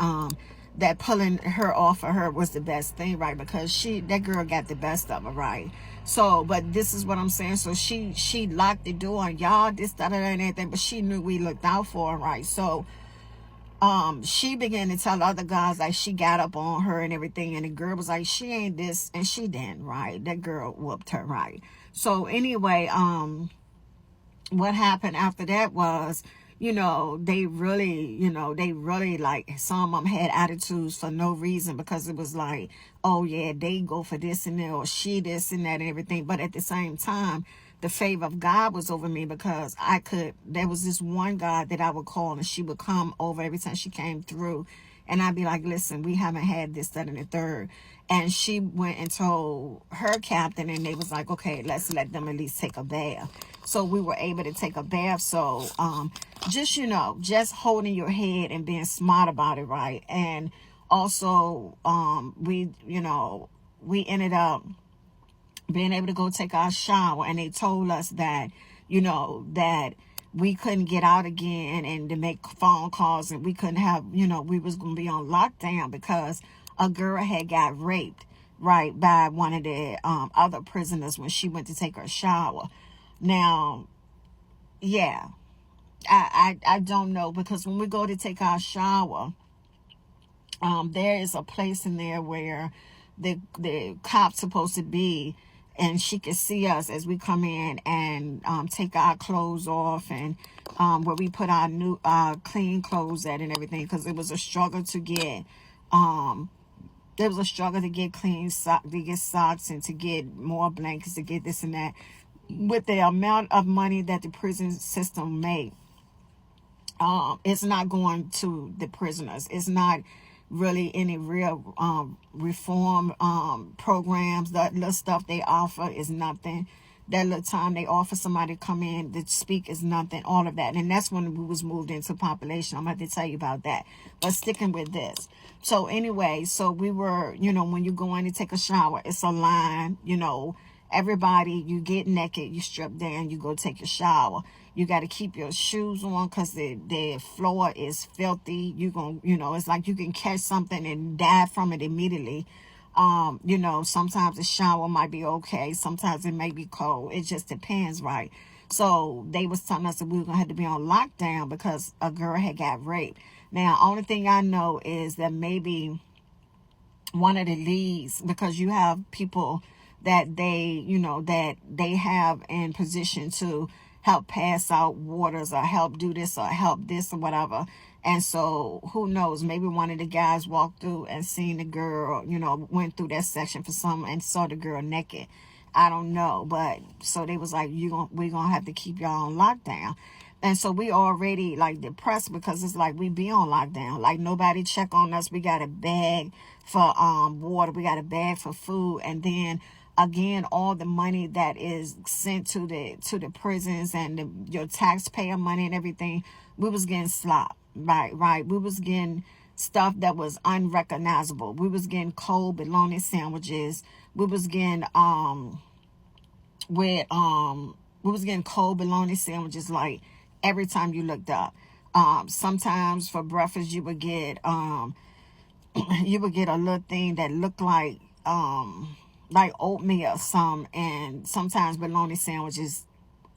that pulling her off of her was the best thing, right? Because that girl got the best of her, right? So, but this is what I'm saying. So she locked the door and y'all this, that, and everything, but she knew we looked out for her, right? So she began to tell other guys, like, she got up on her and everything, and the girl was like, she ain't this, and she didn't, right? That girl whooped her, right? So anyway, what happened after that was, they really, like, some of them had attitudes for no reason, because it was like, oh yeah, they go for this and that, or she this and that and everything. But at the same time, the favor of God was over me, because there was this one God that I would call, and she would come over every time she came through. And I'd be like, listen, we haven't had this, that, and the third. And she went and told her captain, and they was like, okay, let's let them at least take a bath. So we were able to take a bath. So just holding your head and being smart about it, right? And also, we ended up being able to go take our shower, and they told us that, that we couldn't get out again and to make phone calls, and we couldn't have, we was going to be on lockdown because a girl had got raped, right, by one of the other prisoners when she went to take her shower. Now, yeah, I don't know, because when we go to take our shower, there is a place in there where the cop's supposed to be, and she could see us as we come in and take our clothes off, and where we put our new clean clothes at and everything, because it was a struggle to get clean to get socks, and to get more blankets, to get this and that. With the amount of money that the prison system made, it's not going to the prisoners. It's not really any real reform programs. The stuff they offer is nothing. that little time they offer somebody to come in to speak is nothing, all of that. And that's when we was moved into population. I'm about to tell you about that. But sticking with this. So anyway, so we were, when you go in to take a shower, it's a line, everybody, you get naked, you strip down, you go take your shower. You got to keep your shoes on because the floor is filthy. It's like you can catch something and die from it immediately. Sometimes the shower might be okay. Sometimes it may be cold. It just depends, right? So they was telling us that we were going to have to be on lockdown because a girl had got raped. Now, only thing I know is that maybe one of the leads, because you have people that they have in position to help pass out waters or help do this or help this or whatever. And so who knows, maybe one of the guys walked through and seen the girl, went through that section for some and saw the girl naked. I don't know. But so they was like, we're going to have to keep y'all on lockdown. And so we already like depressed because it's like we be on lockdown. Like nobody check on us. We got a bag for water. We got a bag for food. And then again, all the money that is sent to the prisons and your taxpayer money and everything, we was getting slop. Right. We was getting stuff that was unrecognizable. We was getting cold bologna sandwiches. We was getting we was getting cold bologna sandwiches like every time you looked up. Sometimes for breakfast you would get you would get a little thing that looked like oatmeal or some, and sometimes bologna sandwiches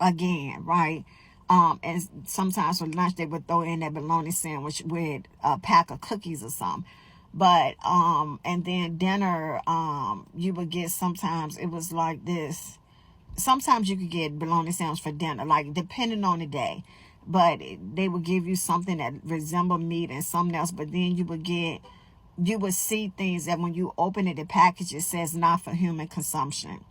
again, right? And sometimes for lunch they would throw in that bologna sandwich with a pack of cookies or something. But and then dinner, you would get, sometimes it was like this. Sometimes you could get bologna sandwich for dinner, like depending on the day. But they would give you something that resembled meat and something else. But then you would see things that when you open it, the package, it says not for human consumption.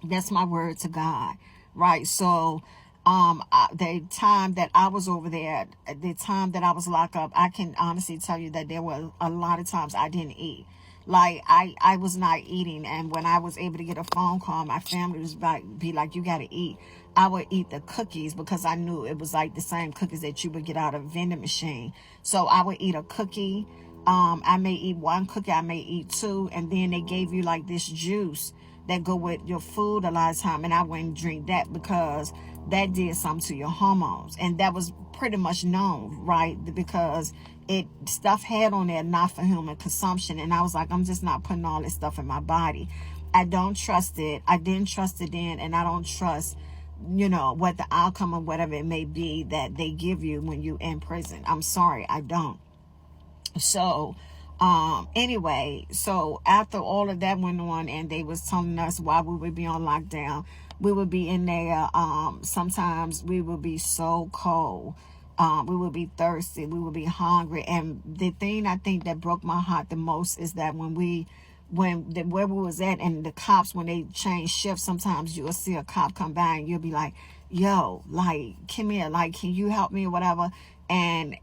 That's my word to God, right? So the time that I was over there, the time that I was locked up, I can honestly tell you that there were a lot of times I didn't eat. Like I was not eating, and when I was able to get a phone call, my family was be like, you got to eat. I would eat the cookies because I knew it was like the same cookies that you would get out of a vending machine. So I would eat a cookie. I may eat one cookie, I may eat two, and then they gave you like this juice that go with your food a lot of time, and I wouldn't drink that because that did something to your hormones, and that was pretty much known, right? Because stuff had on there not for human consumption, and I was like, I'm just not putting all this stuff in my body. I don't trust it. I didn't trust it then, and I don't trust what the outcome of whatever it may be that they give you when you in prison. I'm sorry, I don't. So anyway, so after all of that went on and they was telling us why we would be on lockdown, we would be in there, sometimes we would be so cold, we would be thirsty, we would be hungry. And the thing I think that broke my heart the most is that where we was at, and the cops, when they change shifts, sometimes you'll see a cop come by and you'll be like, yo, like, come here, like, can you help me or whatever. And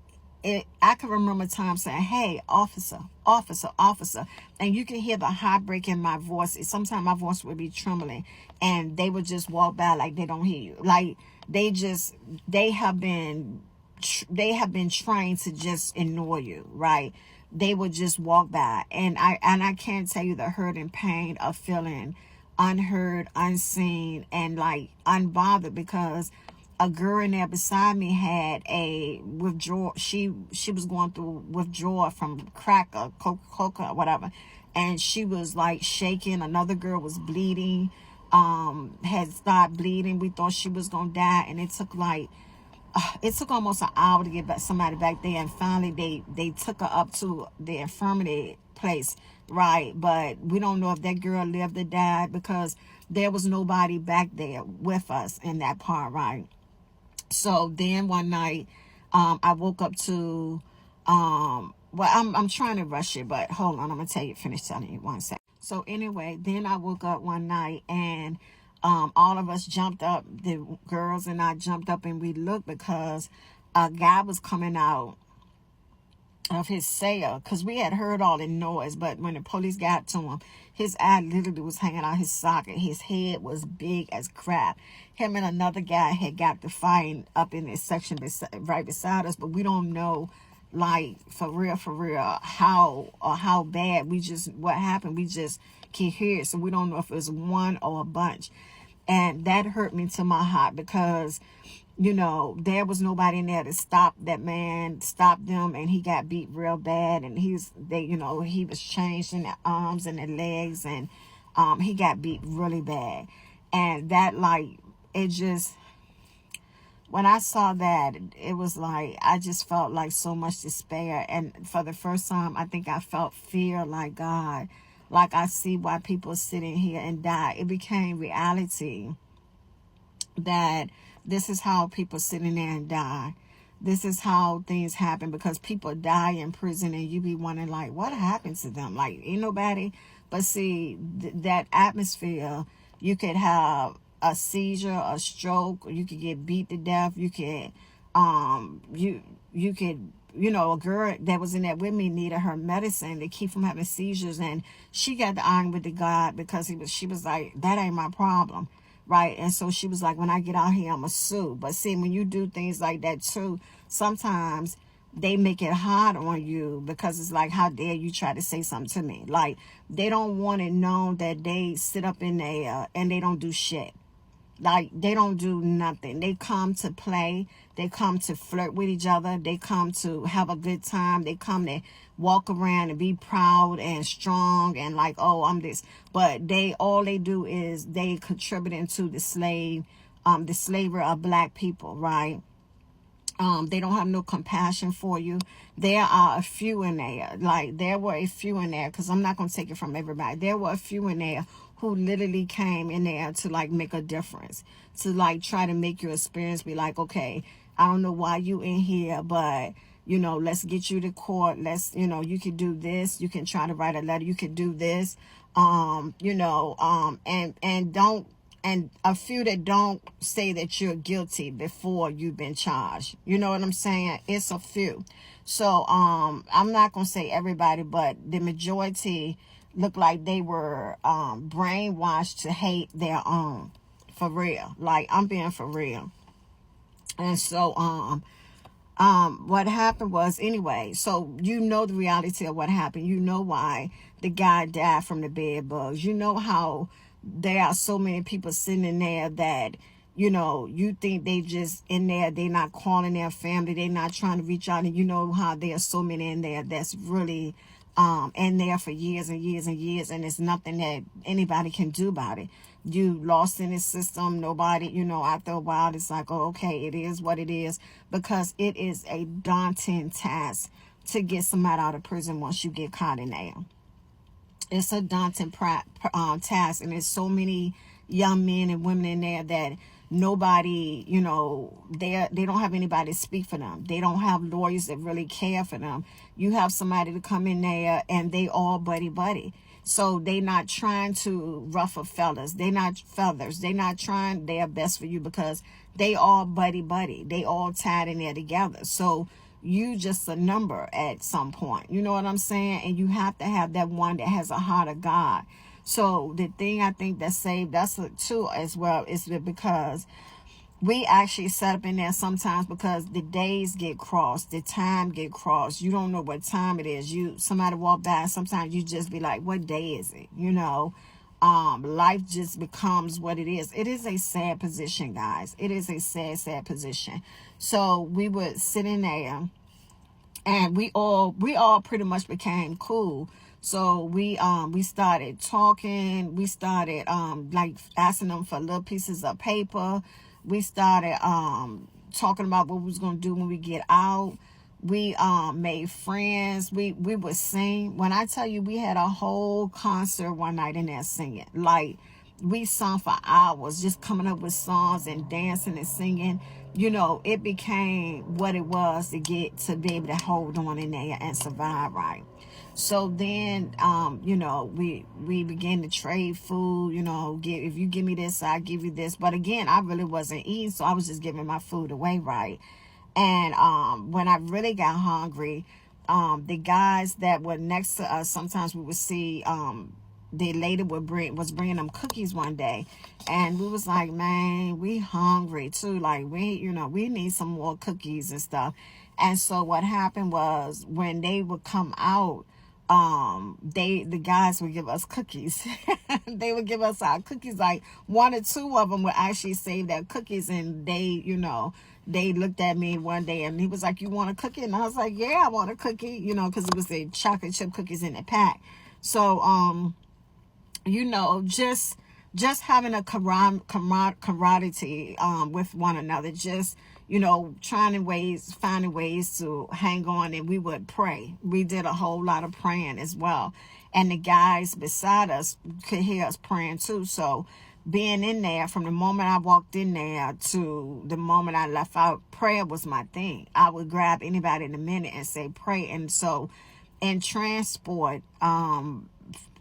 I can remember times saying, hey, officer, officer, officer. And you can hear the heartbreak in my voice. Sometimes my voice would be trembling, and they would just walk by like they don't hear you. Like they have been trained to just ignore you, right? They would just walk by. And I can't tell you the hurt and pain of feeling unheard, unseen, and like unbothered, because a girl in there beside me had a withdrawal. She was going through withdrawal from crack or coca or whatever, and she was like shaking. Another girl was bleeding, had started bleeding. We thought she was gonna die, and it took almost an hour to get somebody back there, and finally they took her up to the infirmary place, right? But we don't know if that girl lived or died because there was nobody back there with us in that part, right? So then one night, I woke up to, well, I'm trying to rush it, but hold on, I'm gonna finish telling you 1 second. So anyway, then I woke up one night, and all of us jumped up, the girls and I jumped up, and we looked because a guy was coming out of his cell, because we had heard all the noise, but when the police got to him, his eye literally was hanging out his socket. His head was big as crap. Him and another guy had got to fighting up in this section right beside us, but we don't know, like, for real, how bad. We just, what happened, we just can hear it, so we don't know if it was one or a bunch. And that hurt me to my heart, because there was nobody in there to stop that man, stop them, and he got beat real bad, and he was changed in the arms and the legs, and he got beat really bad. And that, like, it just, when I saw that, it was like, I just felt like so much despair. And for the first time, I think I felt fear, like, God, like, I see why people are sitting here and die. It became reality that this is how people sit in there and die. This is how things happen, because people die in prison, and you be wondering, like, what happened to them? Like, ain't nobody. But see, that atmosphere, you could have a seizure, a stroke, or you could get beat to death. You could, you could, a girl that was in there with me needed her medicine to keep from having seizures, and she got to argue with the God, because she was like, that ain't my problem. Right. And so she was like, when I get out here, I'm going to sue. But see, when you do things like that too, sometimes they make it hard on you, because it's like, how dare you try to say something to me? Like, they don't want it known that they sit up in there and they don't do shit. Like, they don't do nothing. They come to play. They come to flirt with each other. They come to have a good time. They come to walk around and be proud and strong and like, oh, I'm this. But all they do is they contributing to the slavery of black people, right? They don't have no compassion for you. There are a few in there. Like, there were a few in there, because I'm not going to take it from everybody. There were a few in there who literally came in there to, like, make a difference. To, like, try to make your experience be like, okay, I don't know why you in here, but, let's get you to court. Let's, you can do this. You can try to write a letter. You can do this. And don't, and a few that don't say that you're guilty before you've been charged. You know what I'm saying? It's a few. So I'm not going to say everybody, but the majority look like they were brainwashed to hate their own. For real. Like, I'm being for real. And so what happened was, anyway, so the reality of what happened. You know why the guy died from the bed bugs. You know how there are so many people sitting in there that, you think they just in there, they not calling their family, they not trying to reach out, and you know how there are so many in there that's really in there for years and years and years, and there's nothing that anybody can do about it. You lost in the system. Nobody, after a while, it's like, oh, okay, it is what it is, because it is a daunting task to get somebody out of prison once you get caught in there. It's a daunting task, and there's so many young men and women in there that nobody, they don't have anybody to speak for them. They don't have lawyers that really care for them. You have somebody to come in there, and they all buddy. So they not trying to ruffle feathers. They not feathers. They not trying their best for you, because they all buddy. They all tied in there together. So you just a number at some point. You know what I'm saying? And you have to have that one that has a heart of God. So the thing I think that saved us too as well is because we actually set up in there sometimes, because the days get crossed, the time get crossed. You don't know what time it is. Somebody walk by, sometimes you just be like, what day is it? Life just becomes what it is. It is a sad position, guys. It is a sad position. So we would sit in there, and we all pretty much became cool. So we started talking. We started like asking them for little pieces of paper. We started talking about what we was gonna do when we get out. We made friends. We would sing. When I tell you, we had a whole concert one night in there singing. Like, we sung for hours, just coming up with songs and dancing and singing. It became what it was to be able to hold on in there and survive, right? So then, we began to trade food. If you give me this, I give you this. But again, I really wasn't eating, so I was just giving my food away, right? And when I really got hungry, the guys that were next to us, sometimes we would see the lady was bringing them cookies one day, and we was like, man, we hungry too, like we need some more cookies and stuff. And so what happened was, when they would come out, the guys would give us cookies. They would give us our cookies. Like, one or two of them would actually save their cookies, and they looked at me one day, and he was like, you want a cookie? And I was like, yeah, I want a cookie, because it was the chocolate chip cookies in the pack. So just having a camaraderie with one another, just finding ways to hang on. And we would pray. We did a whole lot of praying as well, and the guys beside us could hear us praying too. So being in there, from the moment I walked in there to the moment I left out, prayer was my thing. I would grab anybody in a minute and say pray. And so in transport, one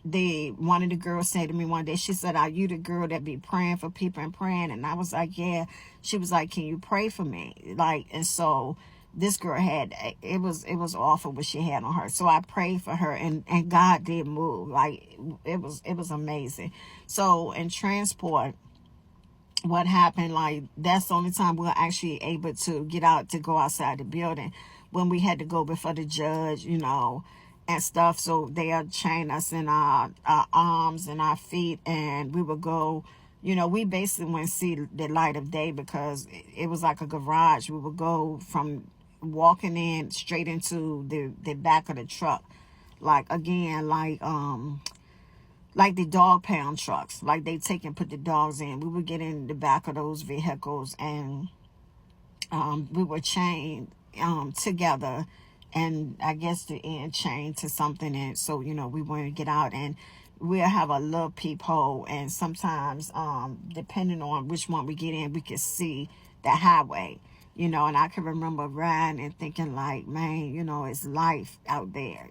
of the girls said to me one day, she said, are you the girl that be praying for people and praying? And I was like, yeah. She was like, can you pray for me? Like, and so this girl it was awful what she had on her. So I prayed for her, and God did move. Like, it was amazing. So in transport, what happened, like, that's the only time we were actually able to get out, to go outside the building, when we had to go before the judge, and stuff. So they'll chain us in our arms and our feet, and we would go, we basically wouldn't see the light of day, because it was like a garage. We would go from walking in straight into the back of the truck, like, again, like the dog pound trucks, like they take and put the dogs in. We would get in the back of those vehicles, and we were chained together, and I guess the end chained to something. And so we wouldn't get out, and we'll have a little peephole, and sometimes depending on which one we get in, we could see the highway, and I can remember riding and thinking, like, man, it's life out there,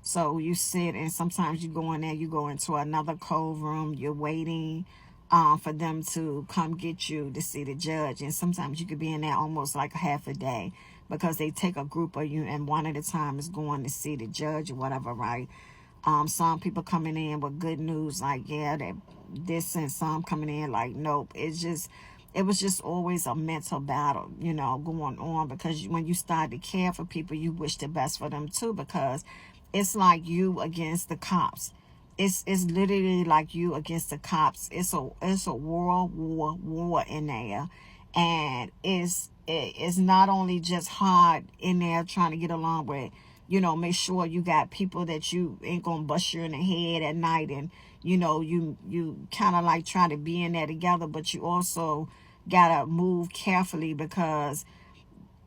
So you sit, and sometimes you go in there, you go into another cold room, you're waiting for them to come get you to see the judge. And sometimes you could be in there almost like a half a day, because they take a group of you, and one at a time is going to see the judge or whatever, right? Some people coming in with good news, like, yeah, that this, and some coming in like, nope. It was just always a mental battle, going on, because when you start to care for people, you wish the best for them too, because it's like you against the cops. It's literally like you against the cops. It's a world war in there, and it's not only just hard in there trying to get along with, make sure you got people that you ain't gonna bust you in the head at night, and you kind of like try to be in there together, but you also gotta move carefully, because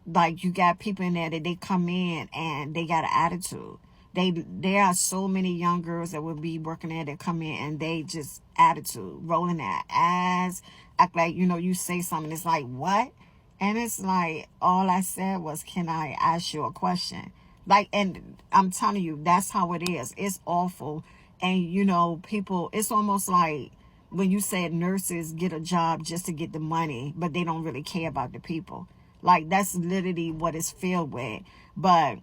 like you got people in there that they come in and they got an attitude. There are so many young girls that would be working there that come in, and they just attitude, rolling their eyes, act like, you say something, it's like, what? And it's like, all I said was, can I ask you a question? Like, and I'm telling you, that's how it is. It's awful. And people, it's almost like when you said nurses get a job just to get the money, but they don't really care about the people. Like, that's literally what it's filled with. But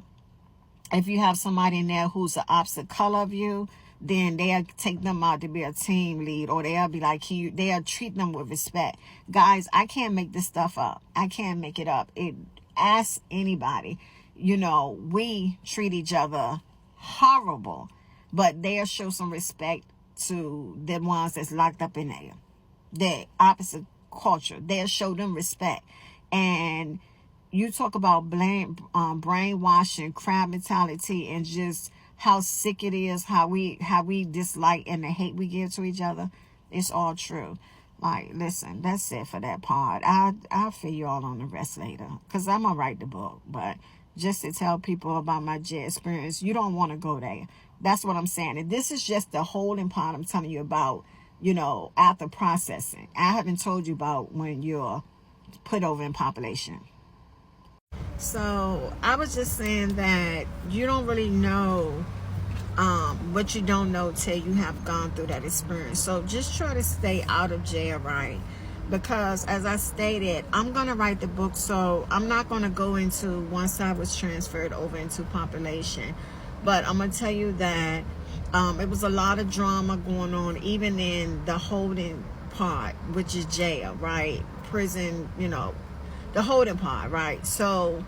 if you have somebody in there who's the opposite color of you, then they'll take them out to be a team lead, or they'll be like, they'll treat them with respect. Guys, I can't make this stuff up. I can't make it up. Ask anybody. We treat each other horrible, but they'll show some respect to the ones that's locked up in there. The opposite culture, they'll show them respect. And you talk about brainwashing, crab mentality, and just how sick it is, how we dislike and the hate we give to each other. It's all true. Like, listen, that's it for that part. I'll fill you all on the rest later, because I'm gonna write the book. But just to tell people about my jail experience, you don't want to go there. That's what I'm saying. And this is just the holding part I'm telling you about, after processing. I haven't told you about when you're put over in population. So I was just saying that you don't really know what you don't know till you have gone through that experience. So just try to stay out of jail, right? because as I stated, I'm going to write the book, so I'm not going to go into once I was transferred over into population. But I'm going to tell you that it was a lot of drama going on, even in the holding part, which is jail, right? Prison, the holding part, right? So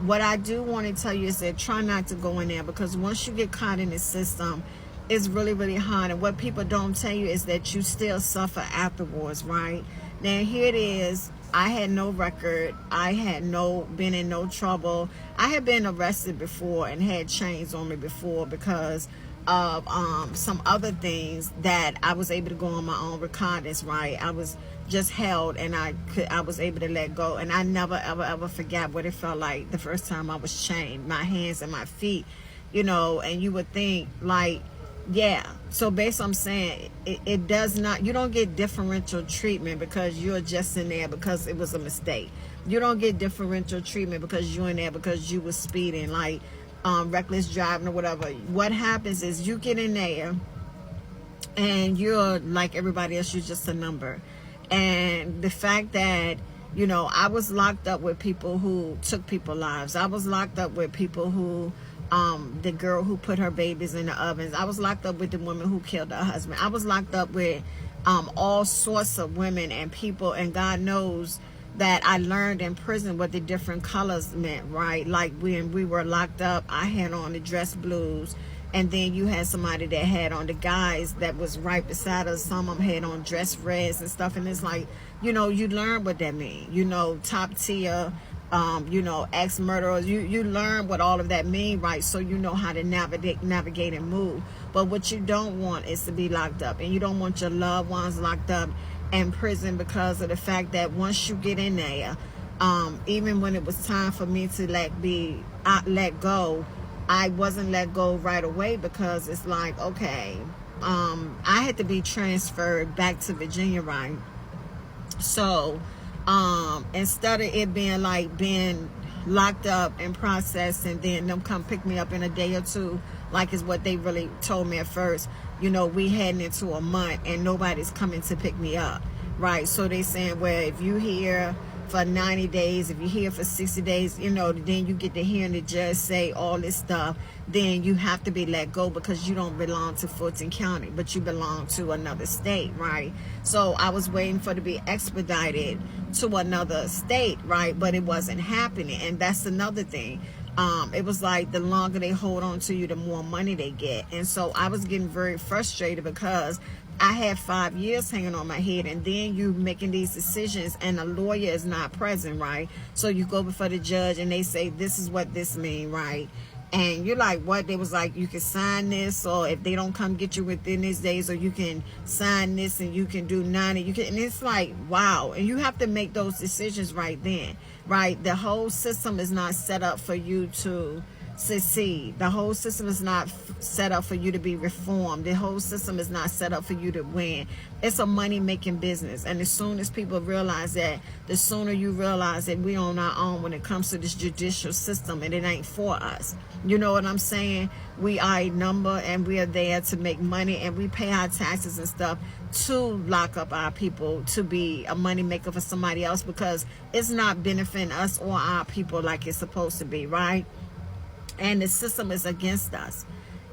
what I do want to tell you is that try not to go in there, because once you get caught in the system, it's really, really hard. And what people don't tell you is that you still suffer afterwards, right? Now, here it is. I had no record. I had been in no trouble. I had been arrested before and had chains on me before because of some other things that I was able to go on my own recognizance, right? I was just held, and I was able to let go. And I never, ever forgot what it felt like the first time I was chained, my hands and my feet, and you would think like, yeah. So basically I'm saying it does not, you don't get differential treatment because you're just in there because it was a mistake. You don't get differential treatment because you're in there because you were speeding, like reckless driving or whatever. What happens is you get in there and you're like everybody else, you're just a number. And the fact that, I was locked up with people who took people's lives. I was locked up with people who the girl who put her babies in the ovens. I was locked up with the woman who killed her husband. I was locked up with all sorts of women and people, and God knows that I learned in prison what the different colors meant, right? Like when we were locked up, I had on the dress blues, and then you had somebody that had on, the guys that was right beside us, some of them had on dress reds and stuff, and it's like, you learn what that means, top tier, ex-murderers, you learn what all of that mean, right? So you know how to navigate and move. But what you don't want is to be locked up, and you don't want your loved ones locked up in prison because of the fact that once you get in there, even when it was time for me to let go, I wasn't let go right away, because it's like, okay, I had to be transferred back to Virginia, right? So instead of it being like being locked up and processed and then them come pick me up in a day or two, like is what they really told me at first, we heading into a month and nobody's coming to pick me up, right? So they saying, well, if you here for 90 days, if you're here for 60 days, then you get to hearing the judge say all this stuff, then you have to be let go because you don't belong to Fulton County, but you belong to another state, right? So I was waiting for to be expedited to another state, right? But it wasn't happening. And that's another thing. It was like the longer they hold on to you, the more money they get. And so I was getting very frustrated because I had 5 years hanging on my head, and then you making these decisions and a lawyer is not present, right? So you go before the judge and they say, this is what this mean, right? And you're like, what? They was like, you can sign this, or if they don't come get you within these days, or you can sign this and you can do 90. And it's like, wow. And you have to make those decisions right then, right? The whole system is not set up for you to succeed. The whole system is not set up for you to be reformed. The whole system is not set up for you to win. It's a money-making business. And as soon as people realize that, the sooner you realize that we're on our own when it comes to this judicial system, and it ain't for us. You know what I'm saying? We are a number, and we are there to make money, and we pay our taxes and stuff to lock up our people, to be a money maker for somebody else, because it's not benefiting us or our people like it's supposed to be, right? And the system is against us.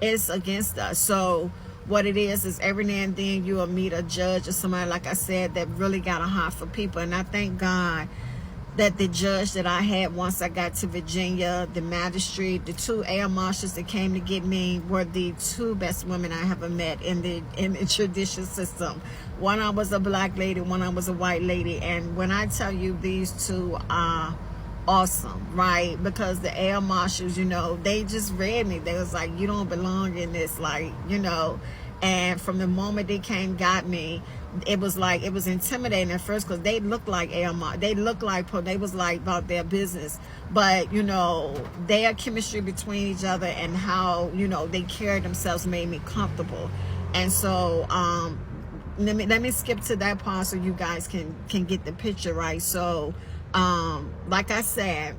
It's against us. So what it is every now and then you'll meet a judge or somebody, like I said, that really got a heart for people. And I thank God that the judge that I had once I got to Virginia, the magistrate, the 2 air marshals that came to get me were the 2 best women I ever met in the judicial system. One, I was a black lady, one, I was a white lady. And when I tell you, these 2 are awesome, right? Because the air marshals, they just read me. They was like, you don't belong in this, like, and from the moment they came, got me, it was like, it was intimidating at first, because they looked like air marshals. They looked like, they was like about their business, but their chemistry between each other and how they carried themselves made me comfortable. And so let me skip to that part so you guys can get the picture, right? So like I said,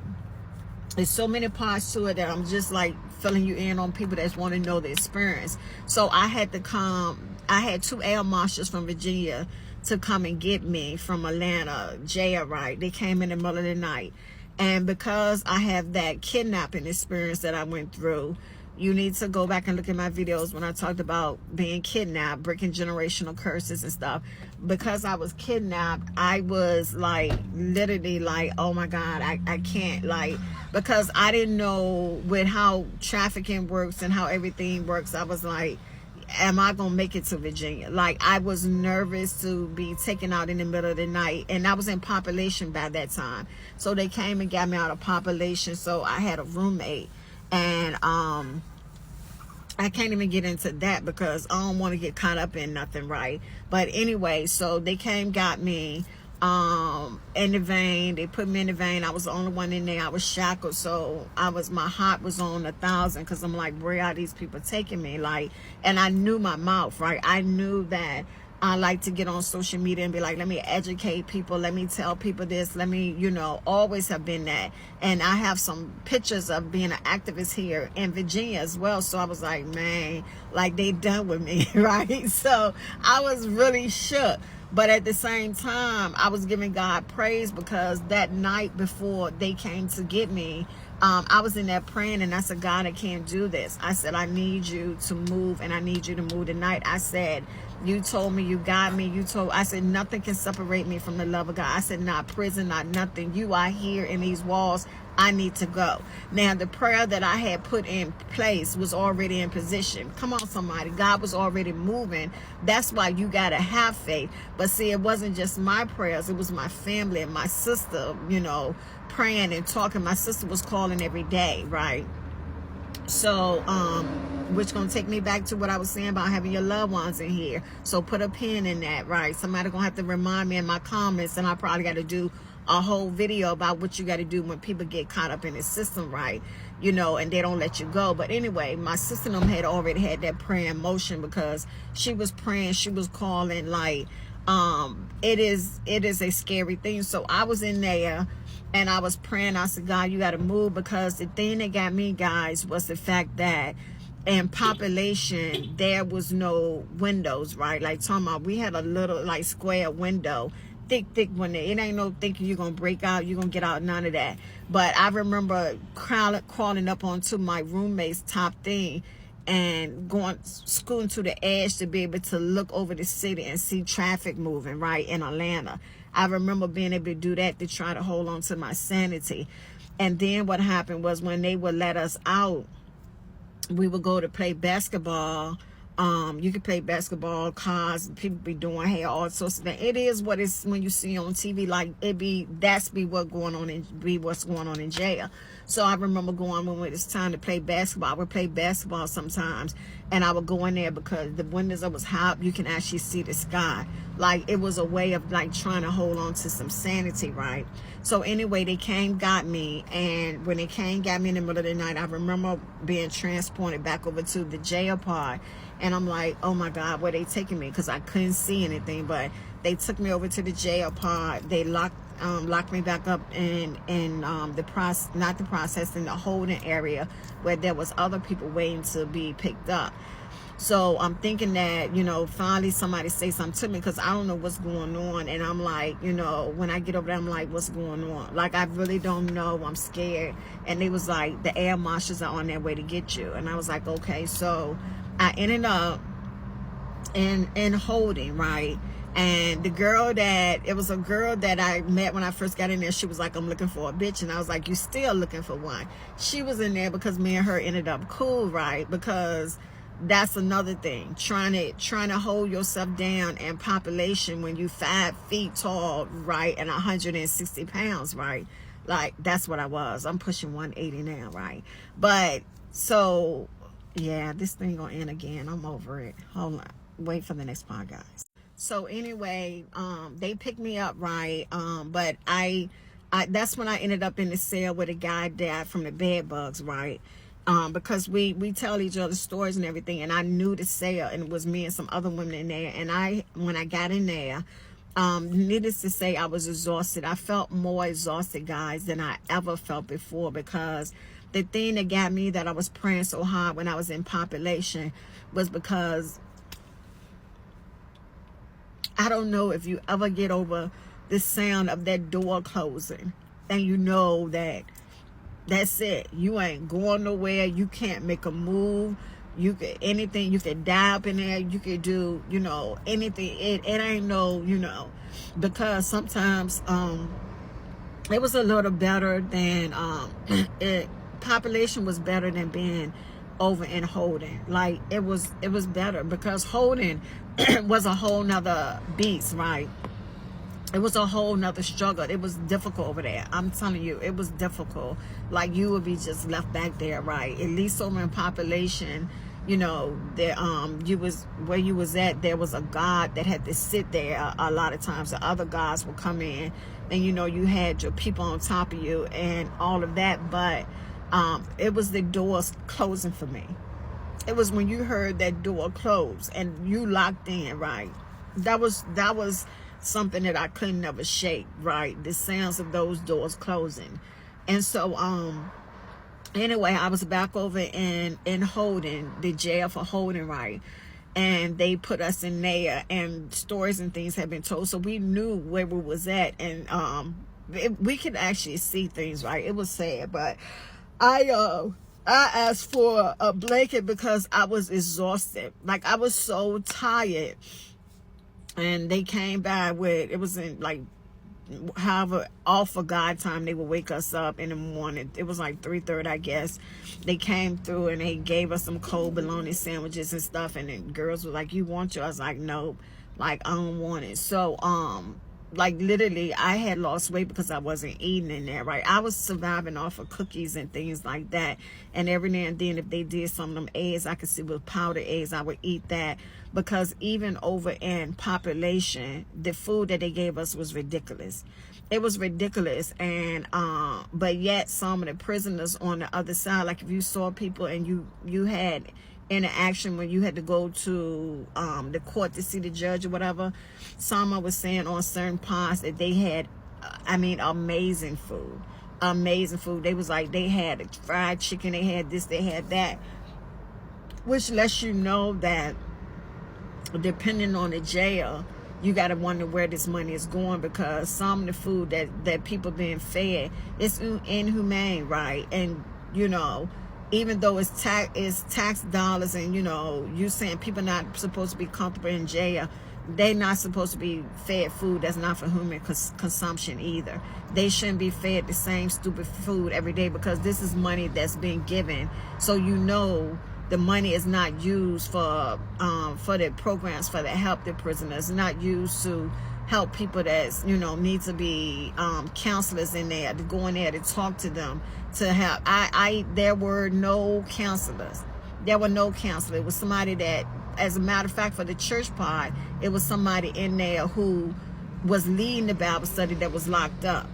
there's so many parts to it that I'm just like filling you in on people that want to know the experience. So I had 2 air marshals from Virginia to come and get me from Atlanta jail, right? They came in the middle of the night. And because I have that kidnapping experience that I went through, you need to go back and look at my videos when I talked about being kidnapped, breaking generational curses and stuff. Because I was kidnapped, I was like literally like, oh my God, I can't, like, because I didn't know with how trafficking works and how everything works. I was like, am I gonna make it to Virginia? Like, I was nervous to be taken out in the middle of the night, and I was in population by that time. So they came and got me out of population. So I had a roommate, and I can't even get into that because I don't want to get caught up in nothing, right? But anyway, so they came, got me in the vein. They put me in the vein. I was the only one in there. I was shackled, so my heart was on 1,000 because I'm like, where are these people taking me? Like, and I knew my mouth, right? I knew that I like to get on social media and be like, let me educate people, let me tell people this, let me, always have been that. And I have some pictures of being an activist here in Virginia as well. So I was like, man, like, they done with me, right? So I was really shook. But at the same time, I was giving God praise because that night before they came to get me, I was in there praying, and I said, God, I can't do this. I said, I need you to move, and I need you to move tonight. I said, you told me, you got me. I said, nothing can separate me from the love of God. I said, not prison, not nothing. You are here in these walls. I need to go. Now, the prayer that I had put in place was already in position. Come on, somebody. God was already moving. That's why you got to have faith. But see, it wasn't just my prayers. It was my family and my sister, praying and talking. My sister was calling every day, right? So, which gonna take me back to what I was saying about having your loved ones in here. So put a pin in that, right? Somebody gonna have to remind me in my comments, and I probably got to do a whole video about what you got to do when people get caught up in the system, right? And they don't let you go. But anyway, my sister and them had already had that prayer in motion because she was praying, she was calling, like, it is a scary thing. So I was in there and I was praying. I said, God, you got to move, because the thing that got me, guys, was the fact that in population, there was no windows, right? Like, talking about, we had a little, like, square window, thick window. It ain't no thinking you're going to break out, you're going to get out, none of that. But I remember crawling up onto my roommate's top thing and scooting to the edge to be able to look over the city and see traffic moving, right, in Atlanta. I remember being able to do that to try to hold on to my sanity. And then what happened was, when they would let us out, we would go to play basketball. You could play basketball, cars, people be doing hair, all sorts of things. It is what it's when you see on TV, like what's going on in jail. So I remember going when it's time to play basketball. I would play basketball sometimes, and I would go in there because the windows was high up, you can actually see the sky. Like, it was a way of like trying to hold on to some sanity, right? So anyway, they came, got me, and when they came, got me in the middle of the night, I remember being transported back over to the jail part. And I'm like, oh my God, where they taking me? Because I couldn't see anything. But they took me over to the jail part. They locked me back up in the holding area, where there was other people waiting to be picked up. So I'm thinking that, finally somebody say something to me, because I don't know what's going on. And I'm like, when I get over there, I'm like, what's going on? Like, I really don't know. I'm scared. And they was like, the air marshals are on their way to get you. And I was like, okay. So I ended up in holding, right? And it was a girl that I met when I first got in there. She was like, I'm looking for a bitch. And I was like, you still looking for one? She was in there because me and her ended up cool, right? Because that's another thing, trying to hold yourself down in population when you 5 feet tall, right, and 160 pounds, right? Like, that's what I was. I'm pushing 180 now, right? But so yeah, this thing gonna end again. I'm over it. Hold on, wait for the next part, guys. So anyway, they picked me up, right? But I that's when I ended up in the cell where the guy died from the bed bugs, right? Because we tell each other stories and everything, and I knew the cell, and it was me and some other women in there. And when I got in there, needless to say, I was exhausted. I felt more exhausted, guys, than I ever felt before, because the thing that got me, that I was praying so hard when I was in population, was because I don't know if you ever get over the sound of that door closing, and you know that that's it. You ain't going nowhere. You can't make a move. You could anything. You could die up in there. You could do, anything. It ain't no, because sometimes it was a little better than it. Population was better than being over in Holden. Like it was better because Holden was a whole nother beast, right? It was a whole nother struggle. It was difficult over there. I'm telling you, it was difficult. Like you would be just left back there, right? At least over in population, there you was where you was at, there was a guard that had to sit there a lot of times. The other guards would come in and you had your people on top of you and all of that, but it was the doors closing for me. It was when you heard that door close and you locked in, right? That was something that I couldn't never shake, right? The sounds of those doors closing. And so anyway, I was back over in Holden, the jail for Holden, right? And they put us in there, and stories and things had been told, so we knew where we was at, and we could actually see things, right? It was sad, but I asked for a blanket because I was exhausted. Like I was so tired. And they came by with, it was in like, however, all for God time, they would wake us up in the morning. It was like 3:30, I guess. They came through and they gave us some cold bologna sandwiches and stuff. And the girls were like, "You want you?" I was like, "No, like I don't want it." So, like literally, I had lost weight because I wasn't eating in there, right? I was surviving off of cookies and things like that. And every now and then, if they did some of them eggs, I could see with powdered eggs, I would eat that. Because even over in population, the food that they gave us was ridiculous. It was ridiculous. And but yet some of the prisoners on the other side, like if you saw people and you had interaction when you had to go to the court to see the judge or whatever, someone was saying on certain parts that they had amazing food. They was like, they had fried chicken, they had this, they had that, which lets you know that depending on the jail, you got to wonder where this money is going, because some of the food that people being fed is inhumane, right? And even though it's tax dollars, and you saying people not supposed to be comfortable in jail, they not supposed to be fed food that's not for human consumption either. They shouldn't be fed the same stupid food every day, because this is money that's being given, so the money is not used for the programs for the help the prisoners. It's not used to help people that's need to be counselors in there, to go in there to talk to them, to help. There were no counselors. There were no counselors. It was somebody that, as a matter of fact, for the church part, it was somebody in there who was leading the Bible study that was locked up.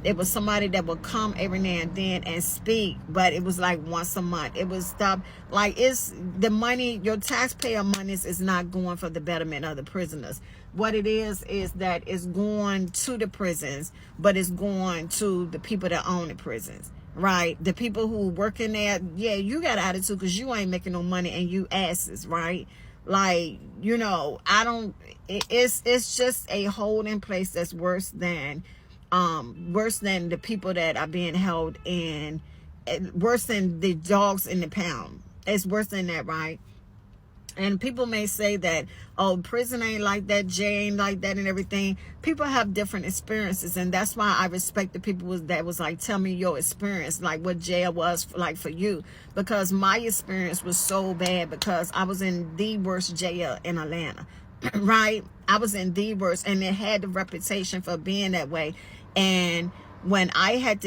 It was somebody that would come every now and then and speak, but it was like once a month. It was stuff like, it's the money, your taxpayer monies is not going for the betterment of the prisoners. What it is that it's going to the prisons, but it's going to the people that own the prisons, right? The people who work in there, yeah, you got attitude because you ain't making no money and you asses, right? Like, it's just a holding place that's worse than the people that are being held in, worse than the dogs in the pound. It's worse than that, right? And people may say that, oh, prison ain't like that, jail ain't like that, and everything. People have different experiences, and that's why I respect the people that was like, tell me your experience, like what jail was like for you. Because my experience was so bad, because I was in the worst jail in Atlanta, right? I was in the worst, and it had the reputation for being that way. And when I'm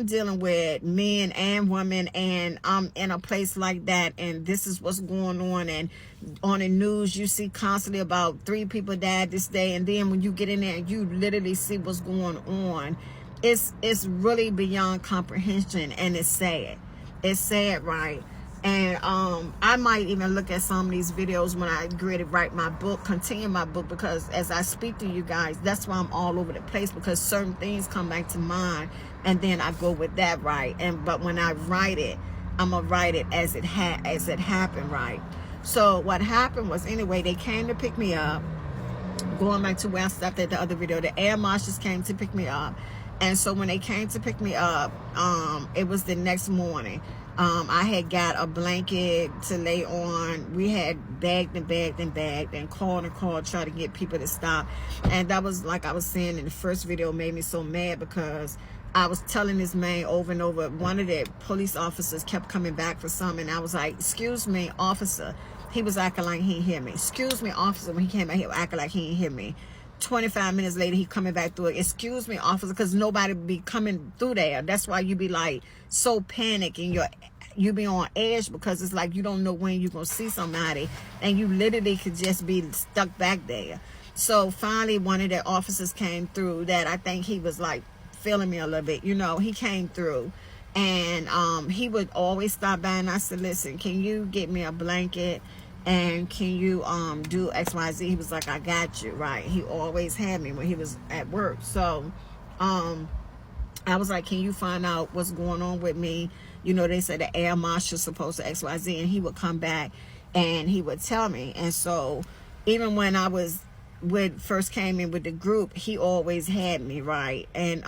dealing with men and women, and I'm in a place like that, and this is what's going on, and on the news you see constantly about 3 people died this day, and then when you get in there and you literally see what's going on, it's really beyond comprehension, and it's sad. It's sad, right? And I might even look at some of these videos when I agree to write my book, continue my book, because as I speak to you guys, that's why I'm all over the place, because certain things come back to mind, and then I go with that, right? But when I write it, I'm gonna write it as it happened, right? So what happened was, anyway, they came to pick me up. Going back to where I stopped at the other video, the air marshals came to pick me up. And so when they came to pick me up, it was the next morning. I had got a blanket to lay on. We had bagged and called, tried to get people to stop. And that was, like I was saying in the first video, made me so mad because I was telling this man over and over. One of the police officers kept coming back for something. And I was like, excuse me, officer. He was acting like he didn't hear me. Excuse me, officer. When he came back, he was acting like he didn't hear me. 25 minutes later, he coming back through it. Excuse me, officer, because nobody be coming through there. That's why you be like so panicked and you be on edge, because it's like you don't know when you're going to see somebody, and you literally could just be stuck back there. So finally, one of the officers came through that I think he was like feeling me a little bit. You know, he came through. And he would always stop by, and I said, listen, can you get me a blanket? And can you do XYZ? He was like, I got you, right? He always had me when he was at work. So I was like, can you find out what's going on with me? You know, they said the air marshal's supposed to XYZ, and he would come back and he would tell me. And so even when I was first came in with the group, he always had me, right? And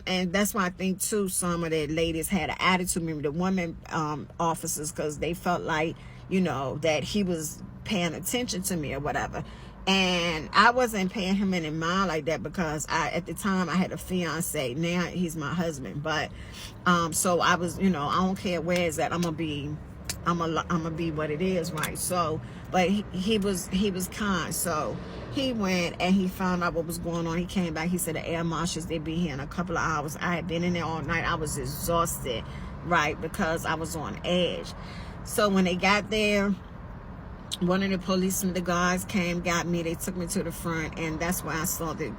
and that's why I think too, some of the ladies had an attitude with me, the women officers, because they felt like, you know, that he was paying attention to me or whatever. And I wasn't paying him any mind like that, because at the time I had a fiance. Now he's my husband. But so I was, you know, I don't care where it's at. I'm gonna be what it is, right? So, but he was kind. So he went and he found out what was going on. He came back. He said the air marshals, they'd be here in a couple of hours. I had been in there all night. I was exhausted, right? Because I was on edge. So when they got there, one of the policemen, the guards came, got me. They took me to the front, and that's where I saw the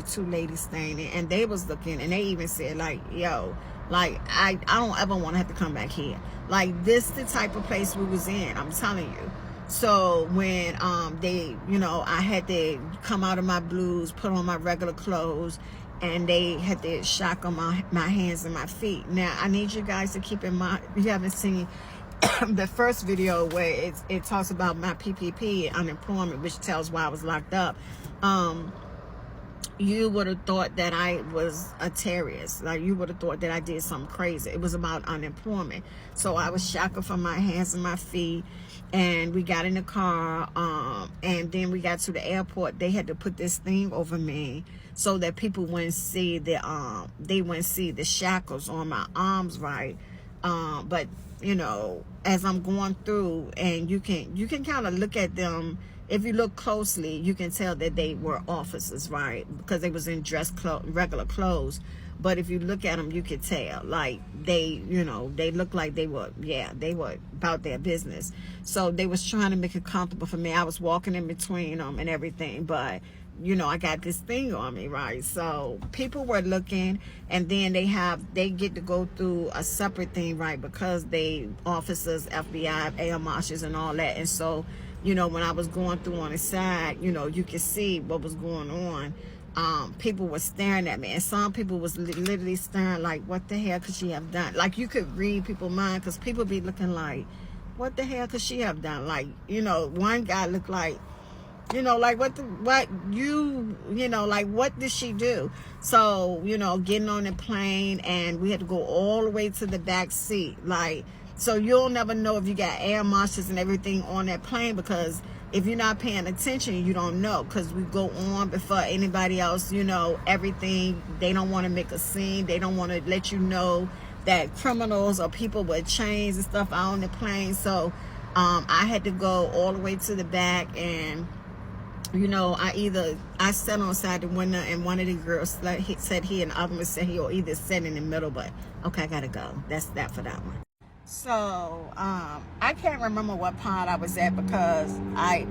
two ladies standing, and they was looking, and they even said like, yo, like I don't ever want to have to come back here. Like, this the type of place we was in, I'm telling you. So when they, you know, I had to come out of my blues, put on my regular clothes, and they had to shackle my hands and my feet. Now I need you guys to keep in mind, if you haven't seen the first video where it talks about my PPP unemployment, which tells why I was locked up, you would have thought that I was a terrorist. Like, you would have thought that I did something crazy. It was about unemployment. So I was shackled from my hands and my feet, and we got in the car, and then we got to the airport. They had to put this thing over me so that people wouldn't see the shackles on my arms, right? But you know, as I'm going through, and you can kind of look at them. If you look closely, you can tell that they were officers, right? Because they was in regular clothes. But if you look at them, you could tell, like, they, you know, they looked like they were about their business. So they was trying to make it comfortable for me. I was walking in between them and everything, but you know, I got this thing on me, right? So people were looking, and then they get to go through a separate thing, right? Because they officers, FBI, air marshals, and all that. And so, you know, when I was going through on the side, you know, you could see what was going on. People were staring at me, and some people was literally staring like, what the hell could she have done? Like, you could read people's mind, because people be looking like, what the hell could she have done? Like, you know, one guy looked like, you know, like, what did she do? So, you know, getting on the plane, and we had to go all the way to the back seat. Like, so you'll never know if you got air marshals and everything on that plane, because if you're not paying attention, you don't know, because we go on before anybody else, you know, everything. They don't want to make a scene. They don't want to let you know that criminals or people with chains and stuff are on the plane. So I had to go all the way to the back, and you know, I sat on the side of the window, and one of the girls said he, and the other one said he, or either sat in the middle. But okay, I gotta go. That's that for that one. So I can't remember what part I was at, because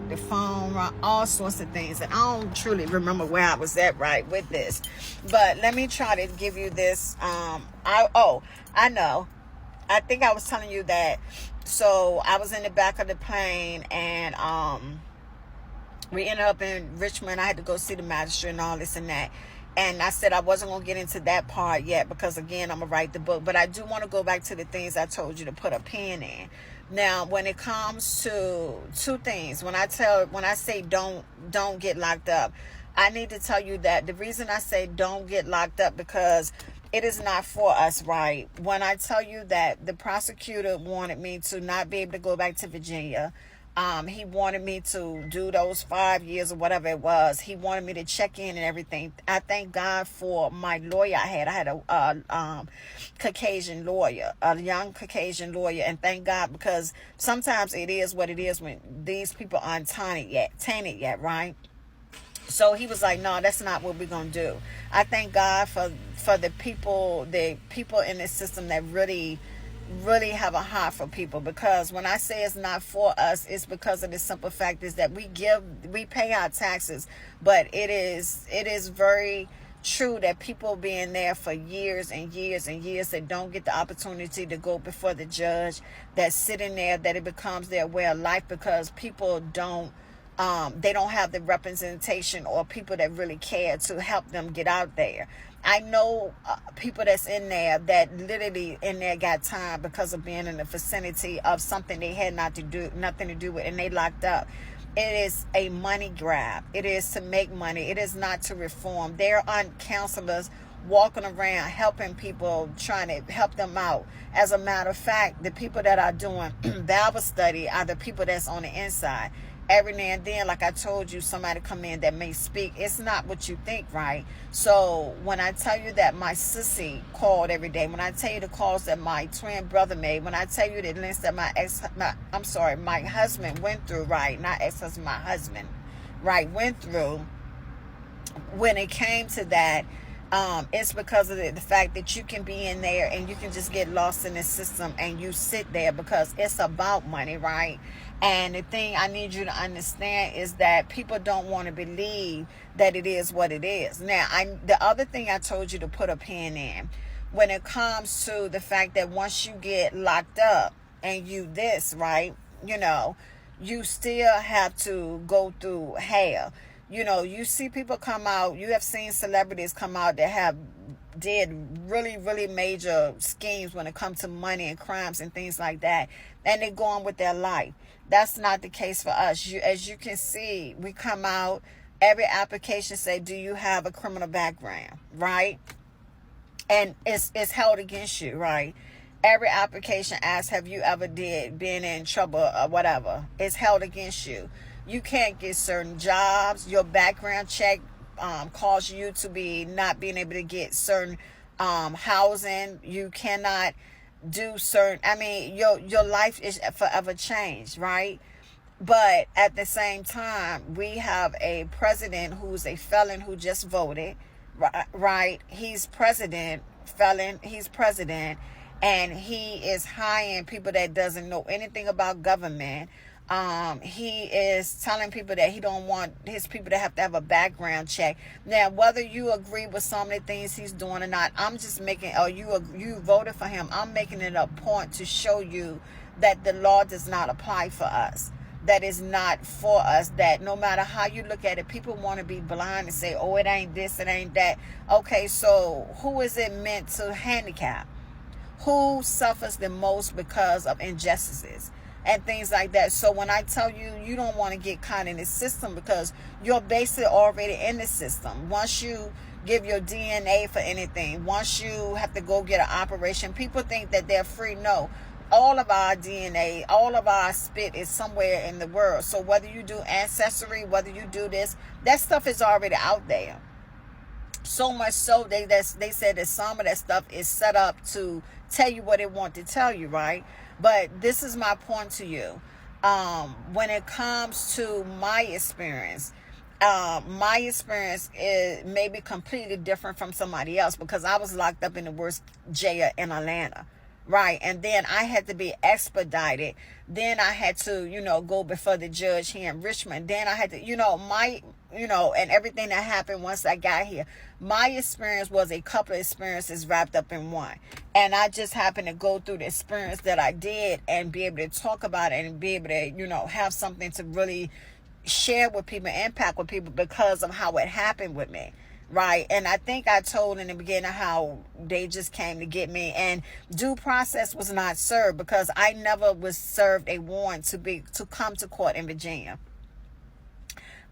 the phone, all sorts of things, and I don't truly remember where I was at right with this. But let me try to give you this. I know. I think I was telling you that. So I was in the back of the plane, and we ended up in Richmond. I had to go see the magistrate and all this and that. And I said I wasn't going to get into that part yet because, again, I'm going to write the book. But I do want to go back to the things I told you to put a pin in. Now, when it comes to two things, when I say don't get locked up, I need to tell you that the reason I say don't get locked up because it is not for us, right? When I tell you that the prosecutor wanted me to not be able to go back to Virginia, he wanted me to do those 5 years or whatever it was. He wanted me to check in and everything. I thank God for my lawyer I had. I had a Caucasian lawyer, a young Caucasian lawyer, and thank God, because sometimes it is what it is when these people aren't tainted yet, right? So he was like, no, that's not what we're going to do. I thank God for the people in this system that really have a heart for people, because when I say it's not for us, it's because of the simple fact is that we pay our taxes, but it is very true that people being there for years and years and years that don't get the opportunity to go before the judge, that sitting there, that it becomes their way of life because people don't they don't have the representation or people that really care to help them get out there. I know people that's in there that literally in there got time because of being in the vicinity of something they had nothing to do with, and they locked up. It is a money grab. It is to make money. It is not to reform. There aren't counselors walking around helping people, trying to help them out. As a matter of fact, the people that are doing Bible study are the people that's on the inside. Every now and then, like I told you, somebody come in that may speak. It's not what you think, right? So when I tell you that my sissy called every day, when I tell you the calls that my twin brother made, when I tell you the links that my husband went through, right? Not ex-husband, my husband, right, went through. When it came to that, it's because of the fact that you can be in there and you can just get lost in the system and you sit there because it's about money, right? And the thing I need you to understand is that people don't want to believe that it is what it is. Now, the other thing I told you to put a pin in, when it comes to the fact that once you get locked up and right, you still have to go through hell. You see people come out, you have seen celebrities come out that did really, really major schemes when it comes to money and crimes and things like that, and they go on with their life. That's not the case for us. As you can see, we come out, every application say, do you have a criminal background, right? And it's held against you, right? Every application asks, have you ever been in trouble or whatever? It's held against you. You can't get certain jobs. Your background check causes you to be not being able to get certain housing. You cannot do certain, your life is forever changed, right? But at the same time, we have a president who's a felon who just voted, right? He's president, and he is hiring people that doesn't know anything about government. He is telling people that he don't want his people to have a background check. Now, whether you agree with some of the things he's doing or not, I'm just making, or you voted for him, I'm making it a point to show you that the law does not apply for us. That is not for us. That no matter how you look at it, people want to be blind and say, oh, it ain't this, it ain't that. Okay, so who is it meant to handicap? Who suffers the most because of injustices and things like that? So when I tell you, you don't want to get caught in the system because you're basically already in the system. Once you give your DNA for anything, once you have to go get an operation, people think that they're free. No, all of our DNA, all of our spit is somewhere in the world. So whether you do ancestry, whether you do this, that stuff is already out there. So much so they said that some of that stuff is set up to tell you what it want to tell you, right? But this is my point to you. When it comes to my experience is maybe completely different from somebody else because I was locked up in the worst jail in Atlanta, right? And then I had to be expedited. Then I had to, go before the judge here in Richmond. Then I had to, and everything that happened once I got here. My experience was a couple of experiences wrapped up in one. And I just happened to go through the experience that I did and be able to talk about it and be able to, have something to really share with people, impact with people because of how it happened with me. right? And I think I told in the beginning how they just came to get me, and due process was not served because I never was served a warrant to come to court in Virginia.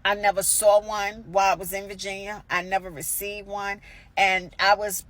I never saw one while I was in Virginia. I never received one, and I was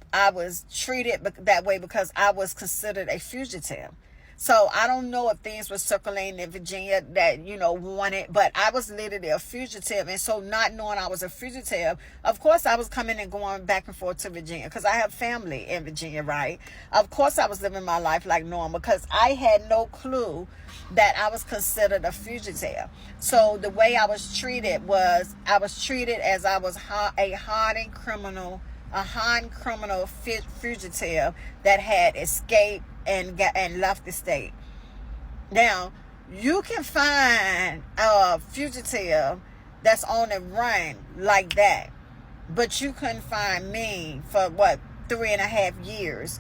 treated that way because I was considered a fugitive. So I don't know if things were circulating in Virginia that wanted, but I was literally a fugitive, and so not knowing I was a fugitive, of course I was coming and going back and forth to Virginia because I have family in Virginia, right? Of course I was living my life like normal because I had no clue that I was considered a fugitive. So the way I was treated was I was treated as I was a hardened criminal, fugitive that had escaped and left the state. Now, you can find a fugitive that's on the run like that, but you couldn't find me for 3.5 years,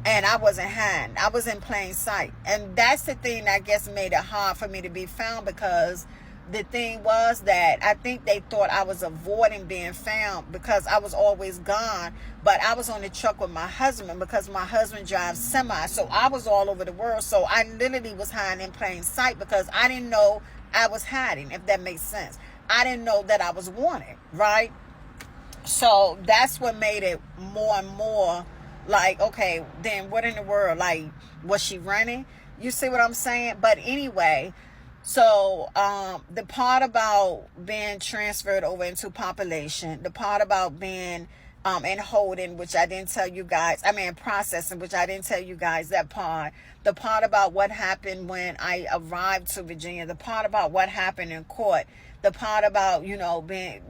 and I wasn't hiding. I was in plain sight. And that's the thing that I guess made it hard for me to be found, because the thing was that I think they thought I was avoiding being found because I was always gone. But I was on the truck with my husband because my husband drives semi. So I was all over the world. So I literally was hiding in plain sight because I didn't know I was hiding, if that makes sense. I didn't know that I was wanted, right? So that's what made it more and more like, okay, then what in the world? Like, was she running? You see what I'm saying? But anyway, so the part about being transferred over into population, the part about being in holding, which I didn't tell you guys, processing, which I didn't tell you guys that part, the part about what happened when I arrived to Virginia, the part about what happened in court, the part about, being,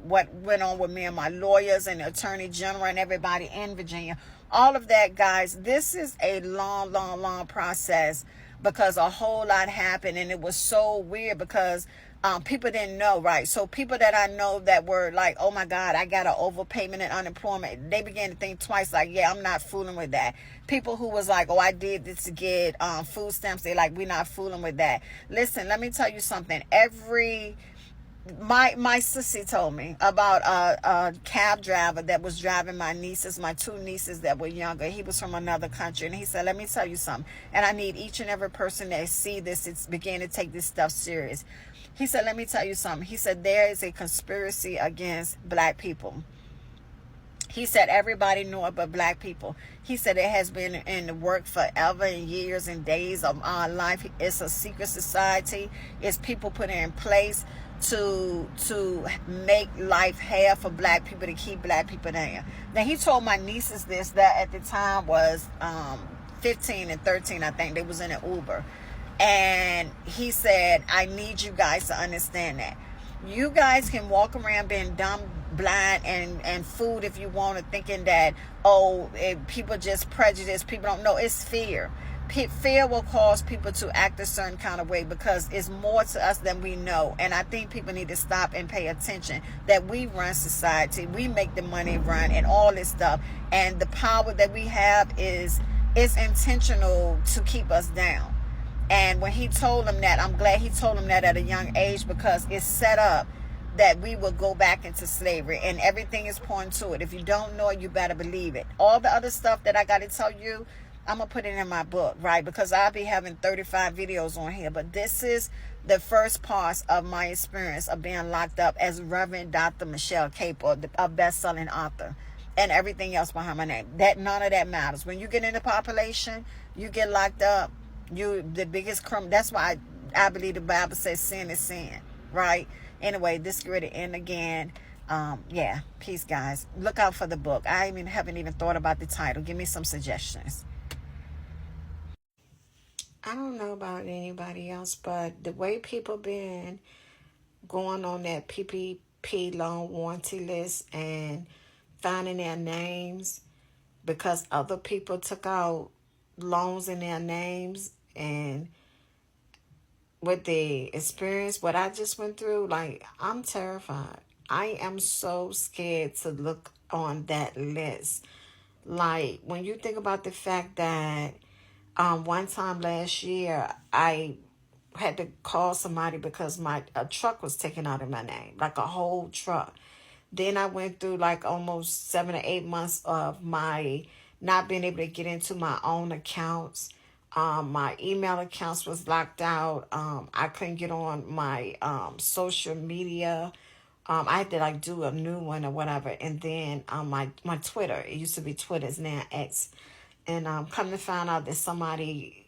what went on with me and my lawyers and the attorney general and everybody in Virginia, all of that, guys, this is a long, long, long process because a whole lot happened, and it was so weird because people didn't know, right? So people that I know that were like, oh my God, I got an overpayment and unemployment, they began to think twice, like, yeah, I'm not fooling with that. People who was like, oh, I did this to get food stamps, they like, we're not fooling with that. Listen, let me tell you something. My sissy told me about a cab driver that was driving my two nieces that were younger. He was from another country, and he said, let me tell you something, and I need each and every person that see this, it's begin to take this stuff serious. He said, let me tell you something. He said, there is a conspiracy against black people. He said everybody knew it but black people. He said it has been in the work forever, and years and days of our life. It's a secret society. It's people put in place to make life hell for black people, to keep black people down. Now, he told my nieces this, that at the time was 15 and 13, I think. They was in an Uber. And he said, I need you guys to understand that. You guys can walk around being dumb, blind, and fooled if you want to, thinking that, people just prejudice. People don't know. It's fear. Fear will cause people to act a certain kind of way because it's more to us than we know. And I think people need to stop and pay attention that we run society. We make the money run and all this stuff. And the power that we have is intentional to keep us down. And when he told them that, I'm glad he told them that at a young age, because it's set up that we will go back into slavery, and everything is pointing to it. If you don't know it, you better believe it. All the other stuff that I got to tell you, I'm going to put it in my book, right? Because I'll be having 35 videos on here. But this is the first part of my experience of being locked up as Reverend Dr. Michelle Capel, a best-selling author, and everything else behind my name. None of that matters. When you get in the population, you get locked up, you the biggest criminal. That's why I believe the Bible says sin is sin, right? Anyway, this is going to end again. Yeah, peace, guys. Look out for the book. I haven't even thought about the title. Give me some suggestions. I don't know about anybody else, but the way people been going on that PPP loan warranty list and finding their names because other people took out loans in their names, and with the experience, what I just went through, like, I'm terrified. I am so scared to look on that list. Like, when you think about the fact that one time last year, I had to call somebody because a truck was taken out in my name, like a whole truck. Then I went through like almost 7 or 8 months of my not being able to get into my own accounts. My email accounts was locked out. I couldn't get on my social media. I had to like do a new one or whatever. And then my Twitter, it used to be Twitter, it's now X. And come to find out that somebody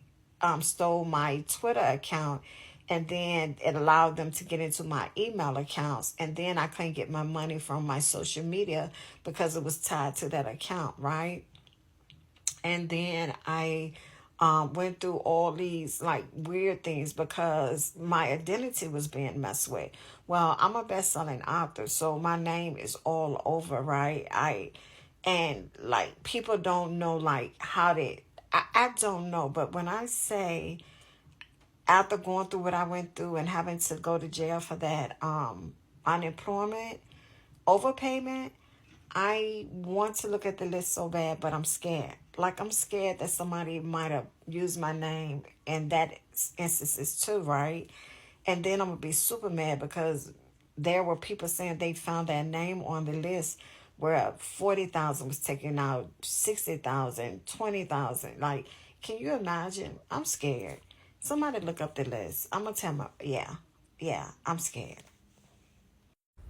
stole my Twitter account, and then it allowed them to get into my email accounts, and then I couldn't get my money from my social media because it was tied to that account, right? And then I went through all these like weird things because my identity was being messed with. Well, I'm a best-selling author, so my name is all over, right? And like people don't know like how to. I don't know, but when I say after going through what I went through and having to go to jail for that unemployment overpayment, I want to look at the list so bad, but I'm scared. Like, I'm scared that somebody might have used my name in that instances too, right? And then I'm going to be super mad because there were people saying they found that name on the list where 40,000 was taken out, 60,000, 20,000. Like, can you imagine? I'm scared. Somebody look up the list. I'm going to tell my, yeah, I'm scared.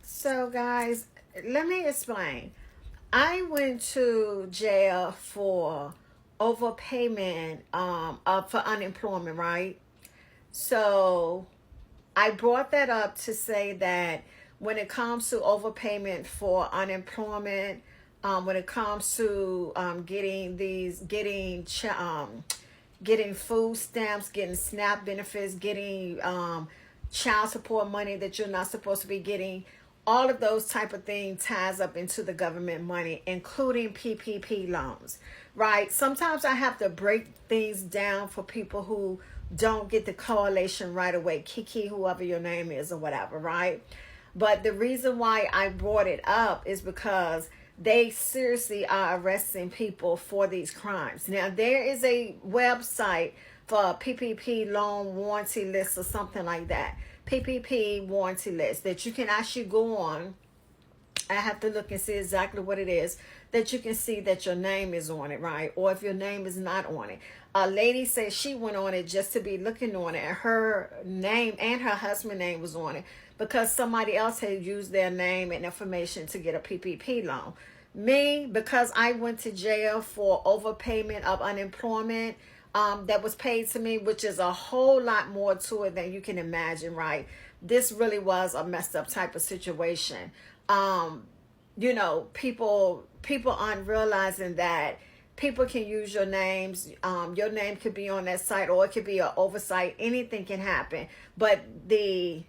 So, guys, let me explain. I went to jail for overpayment for unemployment, right? So I brought that up to say that when it comes to overpayment for unemployment, when it comes to getting food stamps, getting SNAP benefits, getting child support money that you're not supposed to be getting, all of those type of things ties up into the government money, including PPP loans, right? Sometimes I have to break things down for people who don't get the correlation right away. Kiki, whoever your name is or whatever, right? But the reason why I brought it up is because they seriously are arresting people for these crimes. Now, there is a website for a PPP loan warranty list or something like that. PPP warranty list that you can actually go on. I have to look and see exactly what it is, that you can see that your name is on it, right? Or if your name is not on it. A lady said she went on it just to be looking on it, and her name and her husband's name was on it because somebody else had used their name and information to get a PPP loan. Me, because I went to jail for overpayment of unemployment that was paid to me, which is a whole lot more to it than you can imagine, right? This really was a messed up type of situation. People aren't realizing that people can use your names. Your name could be on that site, or it could be an oversight. Anything can happen. But the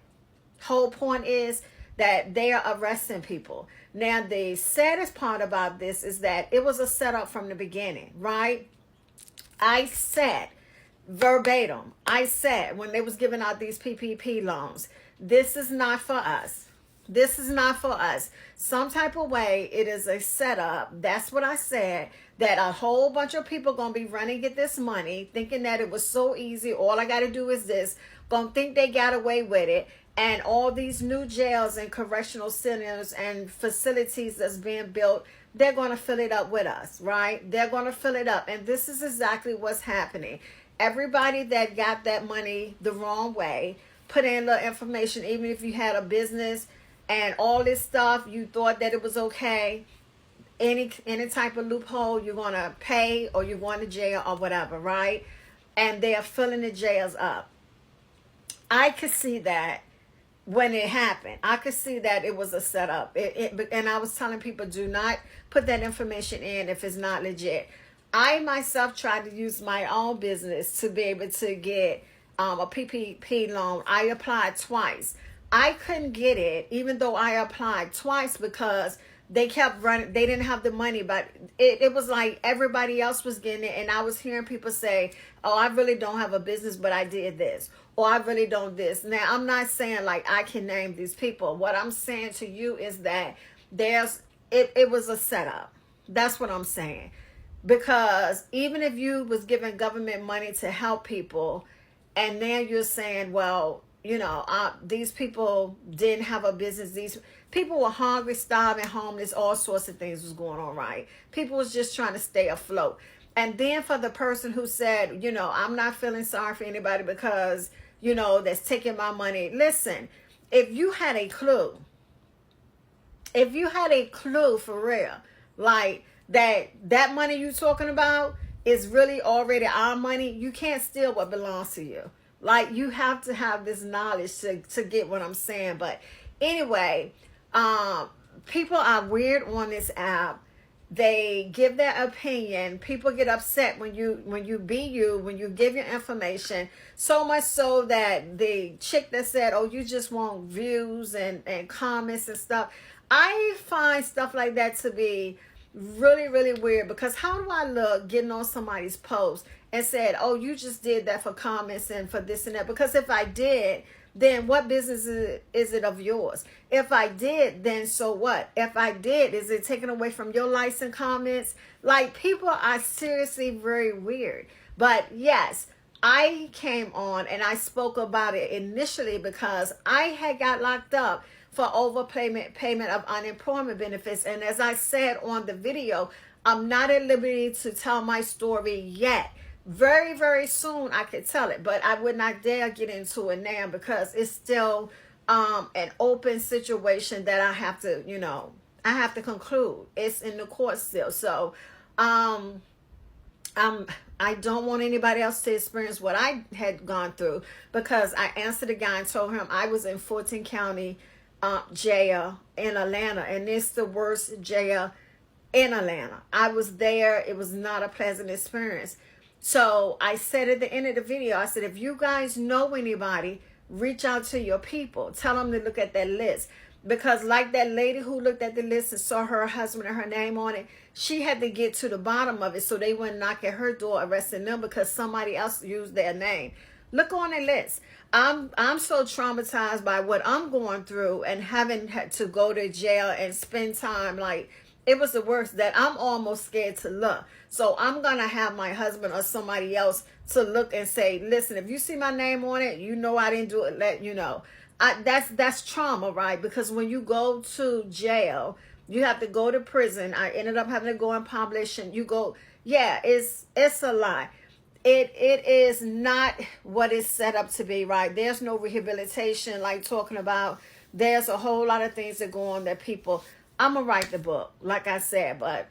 whole point is that they are arresting people. Now, the saddest part about this is that it was a setup from the beginning, right? I said verbatim, I said when they was giving out these PPP loans, this is not for us. This is not for us. Some type of way, it is a setup. That's what I said, that a whole bunch of people going to be running to get this money, thinking that it was so easy. All I got to do is this. Going to think they got away with it. And all these new jails and correctional centers and facilities that's being built, they're going to fill it up with us, right? They're going to fill it up. And this is exactly what's happening. Everybody that got that money the wrong way, put in little information, even if you had a business and all this stuff, you thought that it was okay. Any type of loophole, you're going to pay or you're going to jail or whatever, right? And they are filling the jails up. I could see that when it happened. I could see that it was a setup. And I was telling people, do not put that information in if it's not legit. I myself tried to use my own business to be able to get a PPP loan. I applied twice. I couldn't get it, even though I applied twice, because they kept running. They didn't have the money, but it was like everybody else was getting it. And I was hearing people say, oh, I really don't have a business, but I did this. Or I really don't this. Now, I'm not saying like I can name these people. What I'm saying to you is that it was a setup. That's what I'm saying. Because even if you was giving government money to help people, and now you're saying, well, these people didn't have a business. People were hungry, starving, homeless, all sorts of things was going on, right? People was just trying to stay afloat. And then for the person who said, I'm not feeling sorry for anybody because, that's taking my money. Listen, if you had a clue, for real, like that money you talking about is really already our money, you can't steal what belongs to you. Like, you have to have this knowledge to get what I'm saying. But anyway, people are weird on this app. They give their opinion. People get upset when you when you give your information. So much so that the chick that said, "Oh, you just want views and comments and stuff." I find stuff like that to be really, really weird, because how do I look getting on somebody's post and said, "Oh, you just did that for comments and for this and that"? Because if I did, then what business is it of yours? If I did, then so what? If I did, is it taken away from your likes and comments? Like, people are seriously very weird. But yes, I came on and I spoke about it initially because I had got locked up for payment of unemployment benefits. And as I said on the video, I'm not at liberty to tell my story yet. Very, very soon I could tell it, but I would not dare get into it now because it's still an open situation that I have to conclude. It's in the court still. So I don't want anybody else to experience what I had gone through, because I answered the guy and told him I was in Fulton County jail in Atlanta, and it's the worst jail in Atlanta. I was there. It was not a pleasant experience. So I said at the end of the video, I said, if you guys know anybody, reach out to your people. Tell them to look at that list. Because like that lady who looked at the list and saw her husband and her name on it, she had to get to the bottom of it so they wouldn't knock at her door arresting them because somebody else used their name. Look on the list. I'm so traumatized by what I'm going through and having had to go to jail and spend time, like, it was the worst, that I'm almost scared to look. So I'm going to have my husband or somebody else to look and say, listen, if you see my name on it, I didn't do it, let you know. That's trauma, right? Because when you go to jail, you have to go to prison. I ended up having to go and publish, and you go, yeah, it's a lie. It is not what it's set up to be, right? There's no rehabilitation like talking about. There's a whole lot of things that go on that people, I'm going to write the book, like I said, but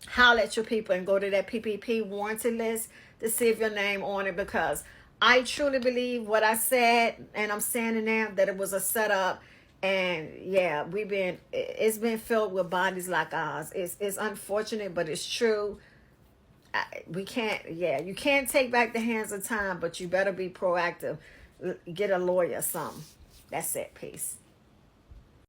holler at your people and go to that PPP warranty list to see if your name on it, because I truly believe what I said, and I'm standing there, that it was a setup. And yeah, it's been filled with bodies like ours. It's unfortunate, but it's true. You can't take back the hands of time, but you better be proactive. Get a lawyer or something. That's it. Peace.